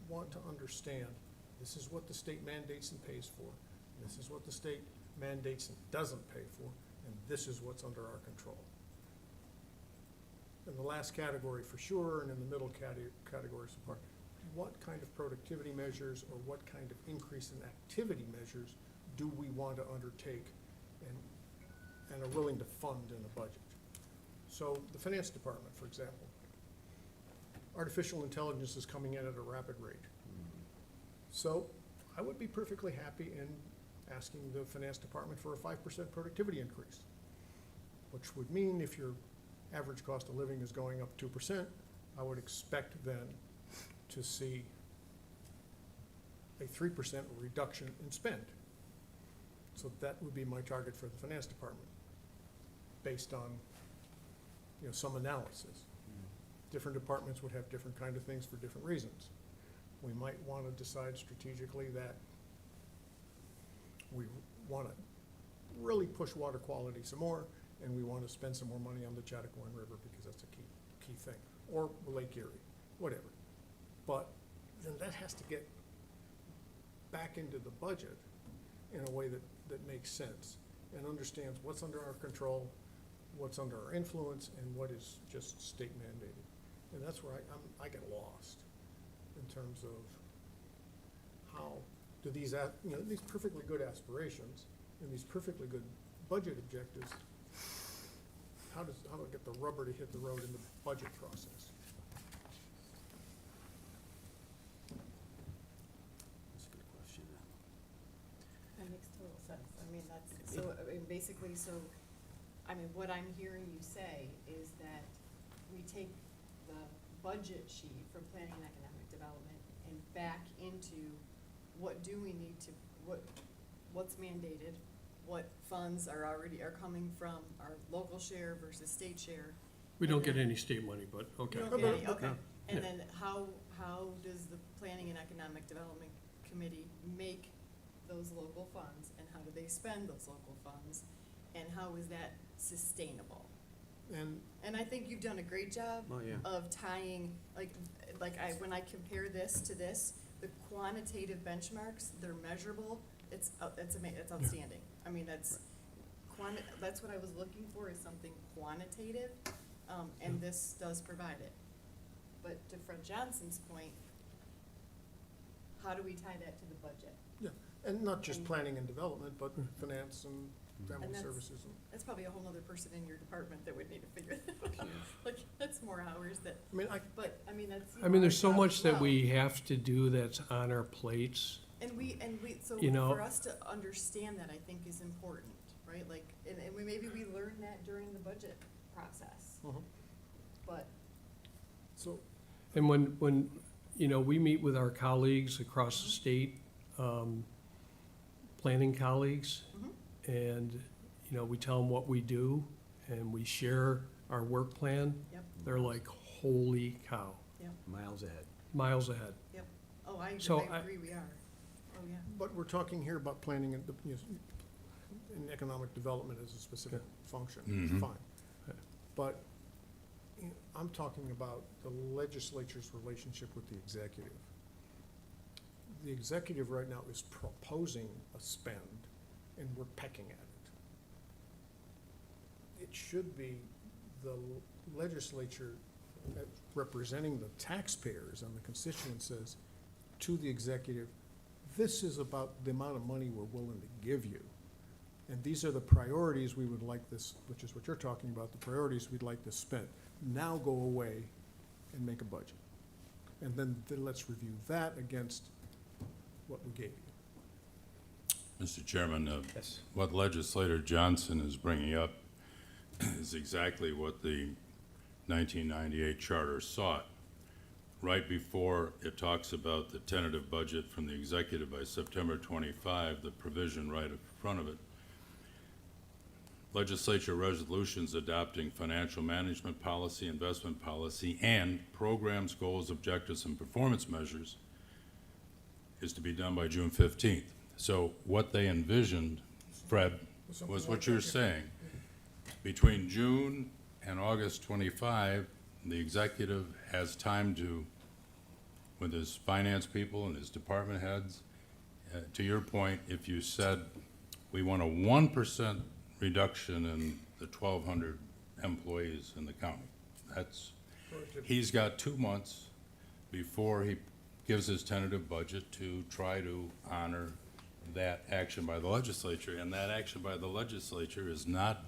want to understand this is what the state mandates and pays for, this is what the state mandates and doesn't pay for, and this is what's under our control. In the last category for sure, and in the middle categories apart, what kind of productivity measures or what kind of increase in activity measures do we want to undertake and are willing to fund in the budget? So the finance department, for example, artificial intelligence is coming in at a rapid rate. So I would be perfectly happy in asking the finance department for a 5% productivity increase, which would mean if your average cost of living is going up 2%, I would expect then to see a 3% reduction in spend. So that would be my target for the finance department, based on, you know, some analysis. Different departments would have different kind of things for different reasons. We might want to decide strategically that we want to really push water quality some more, and we want to spend some more money on the Chattahoochee River because that's a key thing, or Lake Erie, whatever. But then that has to get back into the budget in a way that makes sense and understands what's under our control, what's under our influence, and what is just state mandated. And that's where I get lost in terms of how do these, you know, these perfectly good aspirations and these perfectly good budget objectives how to get the rubber to hit the road in the budget process? That's a good question. That makes total sense. I mean, that's, so, I mean, basically, so, I mean, what I'm hearing you say is that we take the budget sheet for planning and economic development and back into what do we need to, what's mandated, what funds are coming from our local share versus state share. We don't get And then- any state money, but, okay. You don't get any, okay. No. And Yeah. then how does the Planning and Economic Development Committee make those local funds, and how do they spend those local funds? And how is that sustainable? And And I think you've done a great job Oh, yeah. of tying, when I compare this to this, the quantitative benchmarks, they're measurable, it's outstanding. I mean, that's what I was looking for, is something quantitative, and this does provide it. But to Fred Johnson's point, how do we tie that to the budget? and not just And- planning and development, but finance and family And that's- services. That's probably a whole nother person in your department that would need to figure that out. Like, that's more hours that, I mean, but, I mean, that's. I mean, there's so our job much as that well. we have to do that's on our plates. So You know- for us to understand that, I think is important, right? Like, and maybe we learn that during the budget process, Mhm. but, so, And when, you know, we meet with our colleagues across the state, planning colleagues, Mhm. and, you know, we tell them what we do, and we share our work plan. Yep. They're like, holy cow, Miles ahead. miles ahead. oh, I So agree, we are. Oh, yeah. but we're talking here about planning and, and economic development as a specific function, Mhm. fine. But I'm talking about the legislature's relationship with the executive. The executive right now is proposing a spend, and we're pecking at it. It should be the legislature representing the taxpayers and the constituents says to the executive, this is about the amount of money we're willing to give you. And these are the priorities we would like this, which is what you're talking about, the priorities we'd like to spend. Now go away and make a budget. And then let's review that against what we gave you. Mr. Chairman, Yes. what legislator Johnson is bringing up is exactly what the 1998 charter sought. Right before it talks about the tentative budget from the executive by September 25, the provision right in front of it, legislature resolutions adopting financial management policy, investment policy, and programs, goals, objectives, and performance measures is to be done by June 15th. So what they envisioned, Fred, was what you're saying. Between June and August 25, the executive has time to, with his finance people and his department heads, to your point, if you said, we want a 1% reduction in the 1,200 employees in the county, he's got 2 months before he gives his tentative budget to try to honor that action by the legislature, and that action by the legislature is not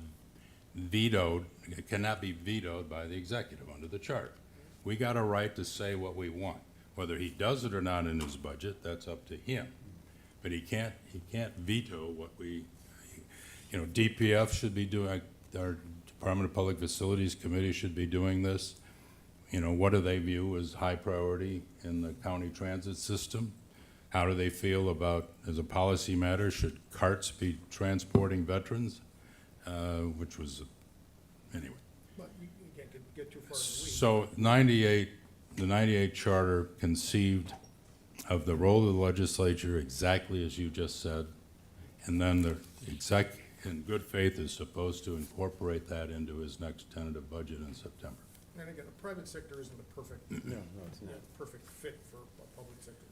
vetoed, it cannot be vetoed by the executive under the charter. We got a right to say what we want. Whether he does it or not in his budget, that's up to him. But he can't veto what we, you know, DPF should be doing, our Department of Public Facilities Committee should be doing this. You know, what do they view as high priority in the county transit system? How do they feel about, as a policy matter, should carts be transporting veterans? Which was, anyway. But you can't get too far in the weeds. So the 98 charter conceived of the role of the legislature exactly as you just said, and then the exec, in good faith, is supposed to incorporate that into his next tentative budget in September. And again, the private sector isn't a perfect, perfect fit for a public sector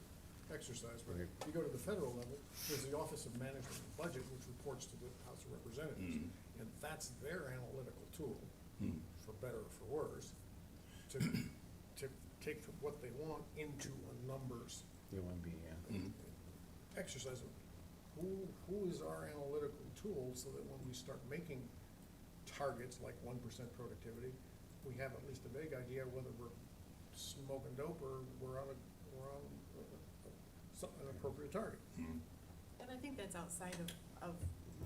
exercise, but if you go to the federal level, there's the Office of Management and Budget, which reports to the House of Representatives, and that's their analytical tool, for better or for worse, to take what they want into a numbers exercise. Who is our analytical tool, so that when we start making targets, like 1% productivity, we have at least a vague idea whether we're smoking dope or we're on an appropriate target. And I think that's outside of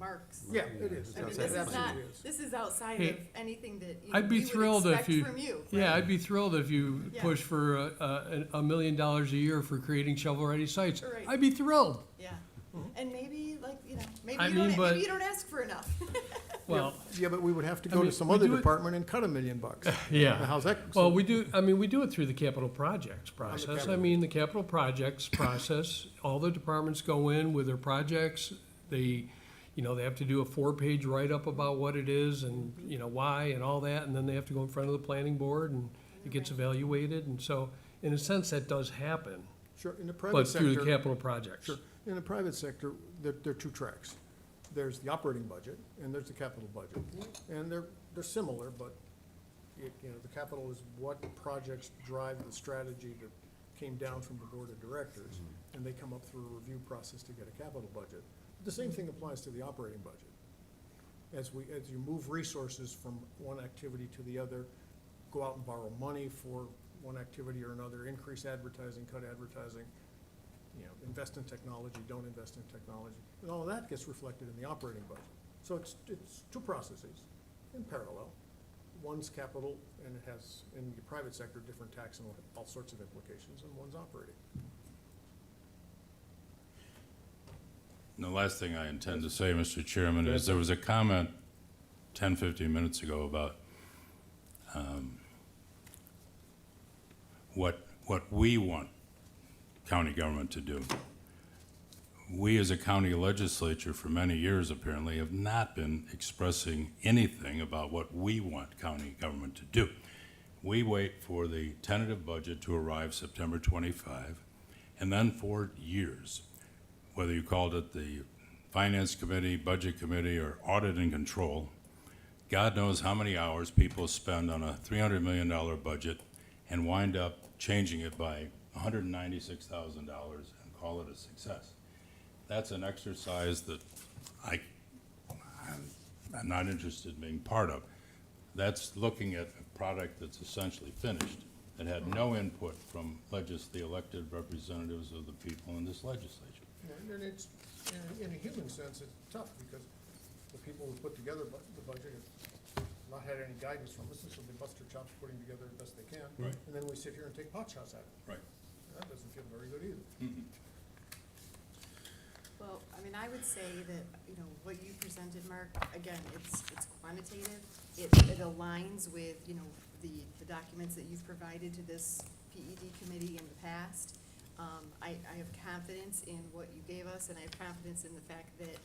Mark's. Yeah, it is. I mean, Outside this of is the not, budget. this is outside Hey, of anything that, you know, I'd be we would thrilled if expect you- from you. Yeah, right? I'd be thrilled if you Yeah. push for $1 million a year for creating shovel-ready sites. Right. I'd be thrilled. Yeah, and maybe, like, you know, maybe I you mean, don't, but- maybe you don't ask for enough. Well, Yeah, but we would have to I go to mean, some we other do it- department and cut $1 million. yeah. Now, how's that? Well, we do it through the capital projects process. I capital. mean, the capital projects process, all the departments go in with their projects. They, they have to do a 4-page write-up about what it is and, why and all that. And then they have to go in front of the planning board and it gets evaluated. And so, in a sense, that does happen, Sure, in the private but through the sector, capital projects. sure, in the private sector, there are two tracks. There's the operating budget and there's the capital budget. And they're similar, but the capital is what projects drive the strategy that came down from the board of directors. And they come up through a review process to get a capital budget. The same thing applies to the operating budget. As you move resources from one activity to the other, go out and borrow money for one activity or another, increase advertising, cut advertising, invest in technology, don't invest in technology, and all of that gets reflected in the operating budget. So it's two processes in parallel. One's capital, and it has, in the private sector, different tax and all sorts of implications, and one's operating. And the last thing I intend to say, Mr. Chairman, is there was a comment 10, 15 minutes ago about what we want county government to do. We as a county legislature for many years apparently have not been expressing anything about what we want county government to do. We wait for the tentative budget to arrive September 25, and then for years, whether you called it the Finance Committee, Budget Committee, or Audit and Control, God knows how many hours people spend on a $300 million budget and wind up changing it by $196,000 and call it a success. That's an exercise that I'm not interested in being part of. That's looking at a product that's essentially finished, that had no input from the elected representatives of the people in this legislature. And it's, in a human sense, it's tough, because the people who put together the budget have not had any guidance from us, and so they bust their chops putting together the best they can. Right. And then we sit here and take pot shots at it. Right. That doesn't feel very good either. Well, I mean, I would say that, what you presented, Mark, again, it's quantitative. It aligns with, the documents that you've provided to this PED committee in the past. I have confidence in what you gave us, and I have confidence in the fact that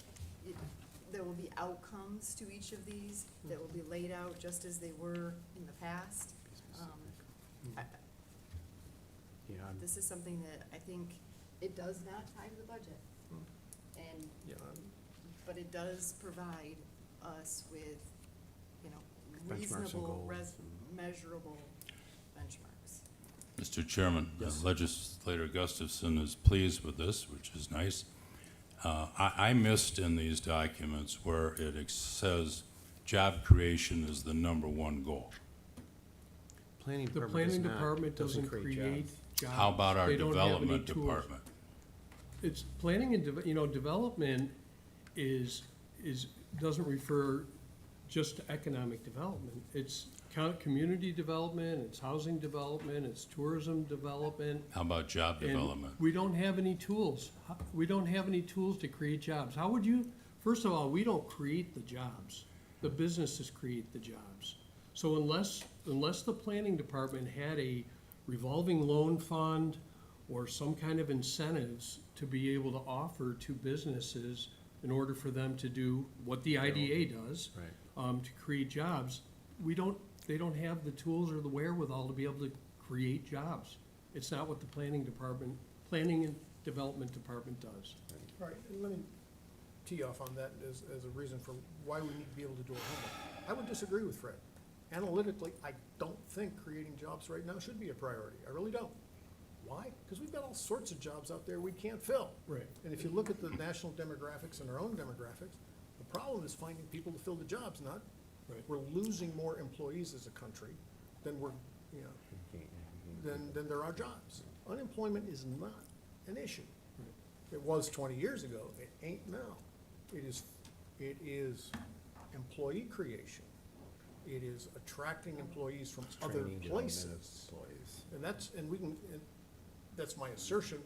there will be outcomes to each of these that will be laid out just as they were in the past. This is something that I think, it does not tie to the budget. And, Yeah, but it does provide us with, Benchmarks and reasonable, goals measurable benchmarks. Mr. Chairman, Yes. Legislator Gustafson is pleased with this, which is nice. I missed in these documents where it says job creation is the #1 goal. Planning The department does planning not- department doesn't create jobs. jobs. How about our They don't have any development tools. department? It's planning and, development doesn't refer just to economic development. It's community development, it's housing development, it's tourism development. How about job And development? we don't have any tools. We don't have any tools to create jobs. How would you, first of all, we don't create the jobs. The businesses create the jobs. So unless the planning department had a revolving loan fund or some kind of incentives to be able to offer to businesses in order for them to do what the IDA does, Right. to create jobs, they don't have the tools or the wherewithal to be able to create jobs. It's not what the planning and development department does. All right, and let me tee off on that as a reason for why we need to be able to do our homework. I would disagree with Fred. Analytically, I don't think creating jobs right now should be a priority. I really don't. Why? Because we've got all sorts of jobs out there we can't fill. Right. And if you look at the national demographics and our own demographics, the problem is finding people to fill the jobs, not Right. We're losing more employees as a country than we're, you know, than there are jobs. Unemployment is not an issue. It was 20 years ago. It ain't now. It is employee creation. It is attracting employees from other places. And that's my assertion.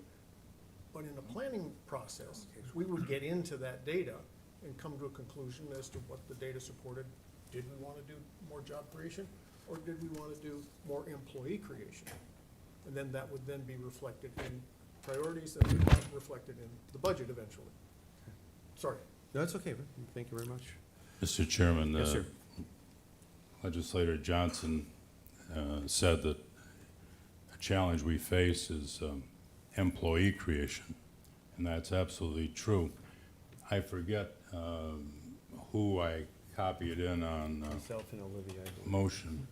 But in the planning process, we would get into that data and come to a conclusion as to what the data supported. Did we want to do more job creation, or did we want to do more employee creation? And then that would then be reflected in priorities that would be reflected in the budget eventually. Sorry. No, that's okay, Rick. Thank you very much. Mr. Chairman, Yes, sir. Legislator Johnson said that a challenge we face is employee creation, and that's absolutely true. I forget who I copied in on Myself and Olivia, I believe. motion.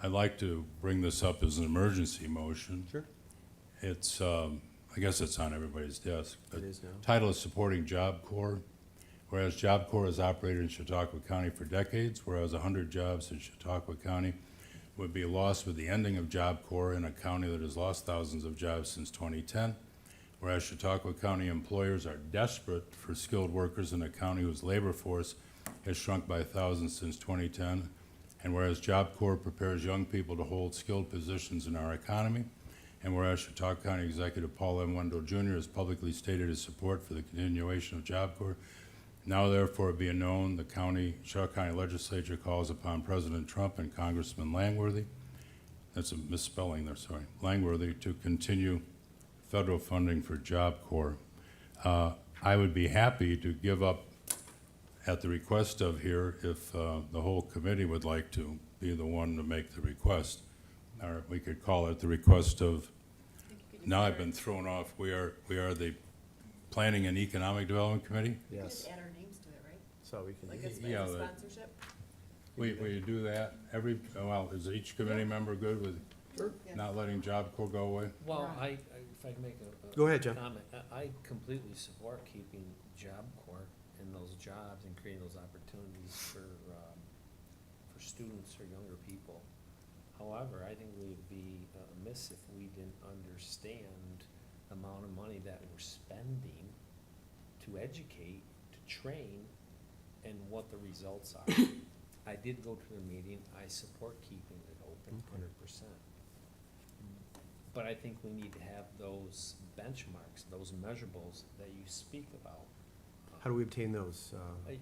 I'd like to bring this up as an emergency motion. Sure. It's, I guess it's on everybody's desk. but It is now. Title is Supporting Job Corps. Whereas Job Corps has operated in Chautauqua County for decades, whereas 100 jobs in Chautauqua County would be lost with the ending of Job Corps in a county that has lost thousands of jobs since 2010. Whereas Chautauqua County employers are desperate for skilled workers in a county whose labor force has shrunk by thousands since 2010. And whereas Job Corps prepares young people to hold skilled positions in our economy. And whereas Chautauqua County Executive Paul M. Wendell Jr. has publicly stated his support for the continuation of Job Corps, now therefore be it known, the Chautauqua County Legislature calls upon President Trump and Congressman Langworthy, that's a misspelling there, sorry, Langworthy, to continue federal funding for Job Corps. I would be happy to give up at the request of here if the whole committee would like to be the one to make the request. Or we could call it the request of, now I've been thrown off, we are the Planning and Economic Development Committee? We Yes, could add our names to it, right? so we can, Like as Yeah, a the- sponsorship? Will you do that? Well, is each committee member good with Sure. Yeah. not letting Job Corps go away? Well, Right. if I can make a. Go ahead, John. Comment, I completely support keeping Job Corps and those jobs and creating those opportunities for students or younger people. However, I think we'd be amiss if we didn't understand the amount of money that we're spending to educate, to train, and what the results are. I did go to the meeting, I support keeping it open 100%. But I think we need to have those benchmarks, those measurables that you speak about. how do we obtain those?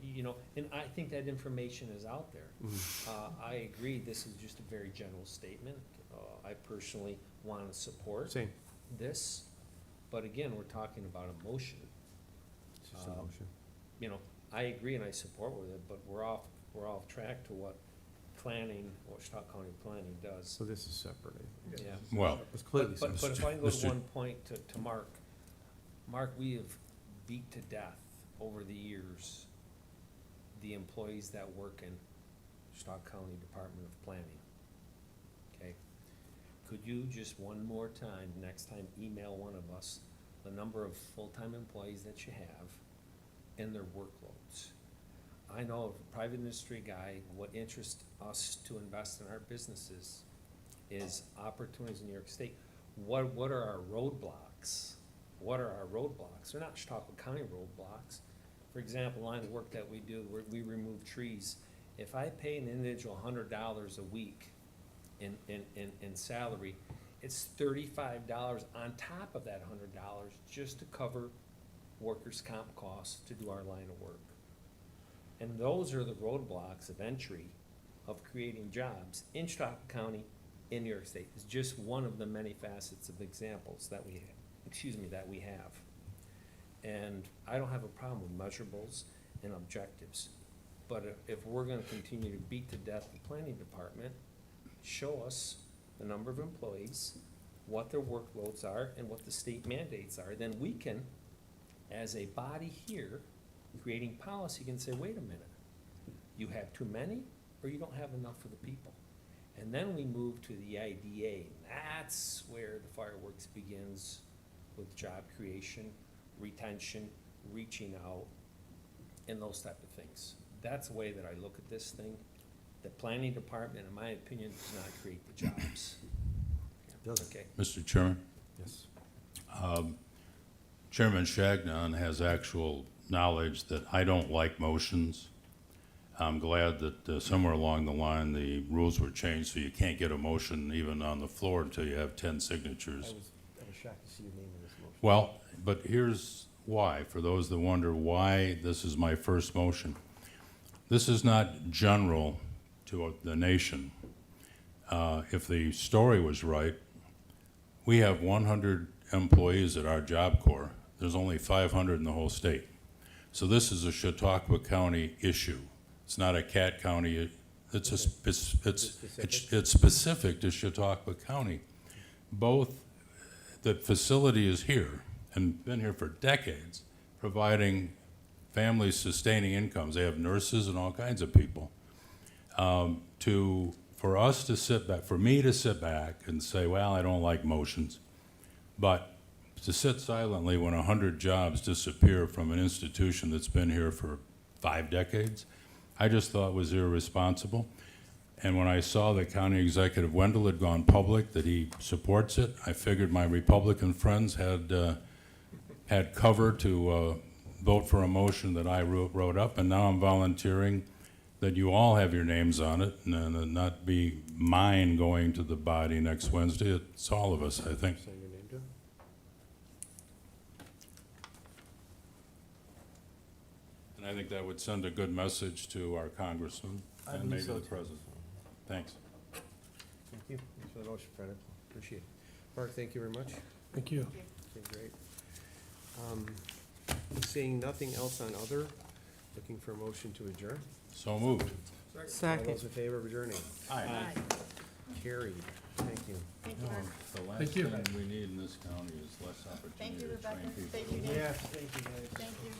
You know, and I think that information is out there. Mhm. I agree, this is just a very general statement. I personally want to support Same, this, but again, we're talking about a motion. it's just a motion. You know, I agree and I support with it, but we're off track to what planning, what Chautauqua County Planning does. So this is separate. Yeah. Well, It's clearly But separate. if I can go to Mr. one point to Mark. Mark, we have beat to death over the years the employees that work in Chautauqua County Department of Planning. Okay? Could you just one more time, next time, email one of us the number of full-time employees that you have and their workloads? I know of a private industry guy, what interests us to invest in our businesses is opportunities in New York State. What are our roadblocks? What are our roadblocks? They're not Chautauqua County roadblocks. For example, line of work that we do, where we remove trees. If I pay an individual $100 a week in salary, it's $35 on top of that $100 just to cover workers' comp costs to do our line of work. And those are the roadblocks of entry of creating jobs in Chautauqua County, in New York State. It's just one of the many facets of examples that we have. And I don't have a problem with measurables and objectives. But if we're gonna continue to beat to death the planning department, show us the number of employees, what their workloads are, and what the state mandates are. Then we can, as a body here, creating policy, can say, wait a minute, you have too many, or you don't have enough for the people. And then we move to the IDA, and that's where the fireworks begins with job creation, retention, reaching out, and those type of things. that's the way that I look at this thing. The planning department, in my opinion, does not create the jobs. Doesn't. Okay. Mr. Chairman, Yes. Chairman Shagnon has actual knowledge that I don't like motions. I'm glad that somewhere along the line, the rules were changed, so you can't get a motion even on the floor until you have 10 signatures. I was shocked to see your name in this motion. Well, but here's why, for those that wonder why this is my first motion. This is not general to the nation. If the story was right, we have 100 employees at our Job Corps. There's only 500 in the whole state. So this is a Chautauqua County issue. It's not a Cat County, it's specific to Chautauqua County. Both, the facility is here and been here for decades, providing families sustaining incomes. They have nurses and all kinds of people. For us to sit back, for me to sit back and say, well, I don't like motions, but to sit silently when 100 jobs disappear from an institution that's been here for 5 decades, I just thought was irresponsible. And when I saw that County Executive Wendell had gone public, that he supports it, I figured my Republican friends had cover to vote for a motion that I wrote up, and now I'm volunteering that you all have your names on it, and not be mine going to the body next Wednesday. It's all of us, I think. Sign your name to it. And I think that would send a good message to our congressman I and believe maybe so, the too. president. Thanks. Thank you. Thanks for the motion, Fred. Appreciate it. Mark, thank you very much. Thank you. Okay, great. Seeing nothing else on other, looking for a motion to adjourn. So moved. All Second. those in favor of adjourning? Aye. Carried. Thank you. Thank you, Mark. The last Thank you. thing we need in this county is less opportunity Thank you, to Rebecca. train people. Thank you, Dave. Yes, thank you, guys. Thank you.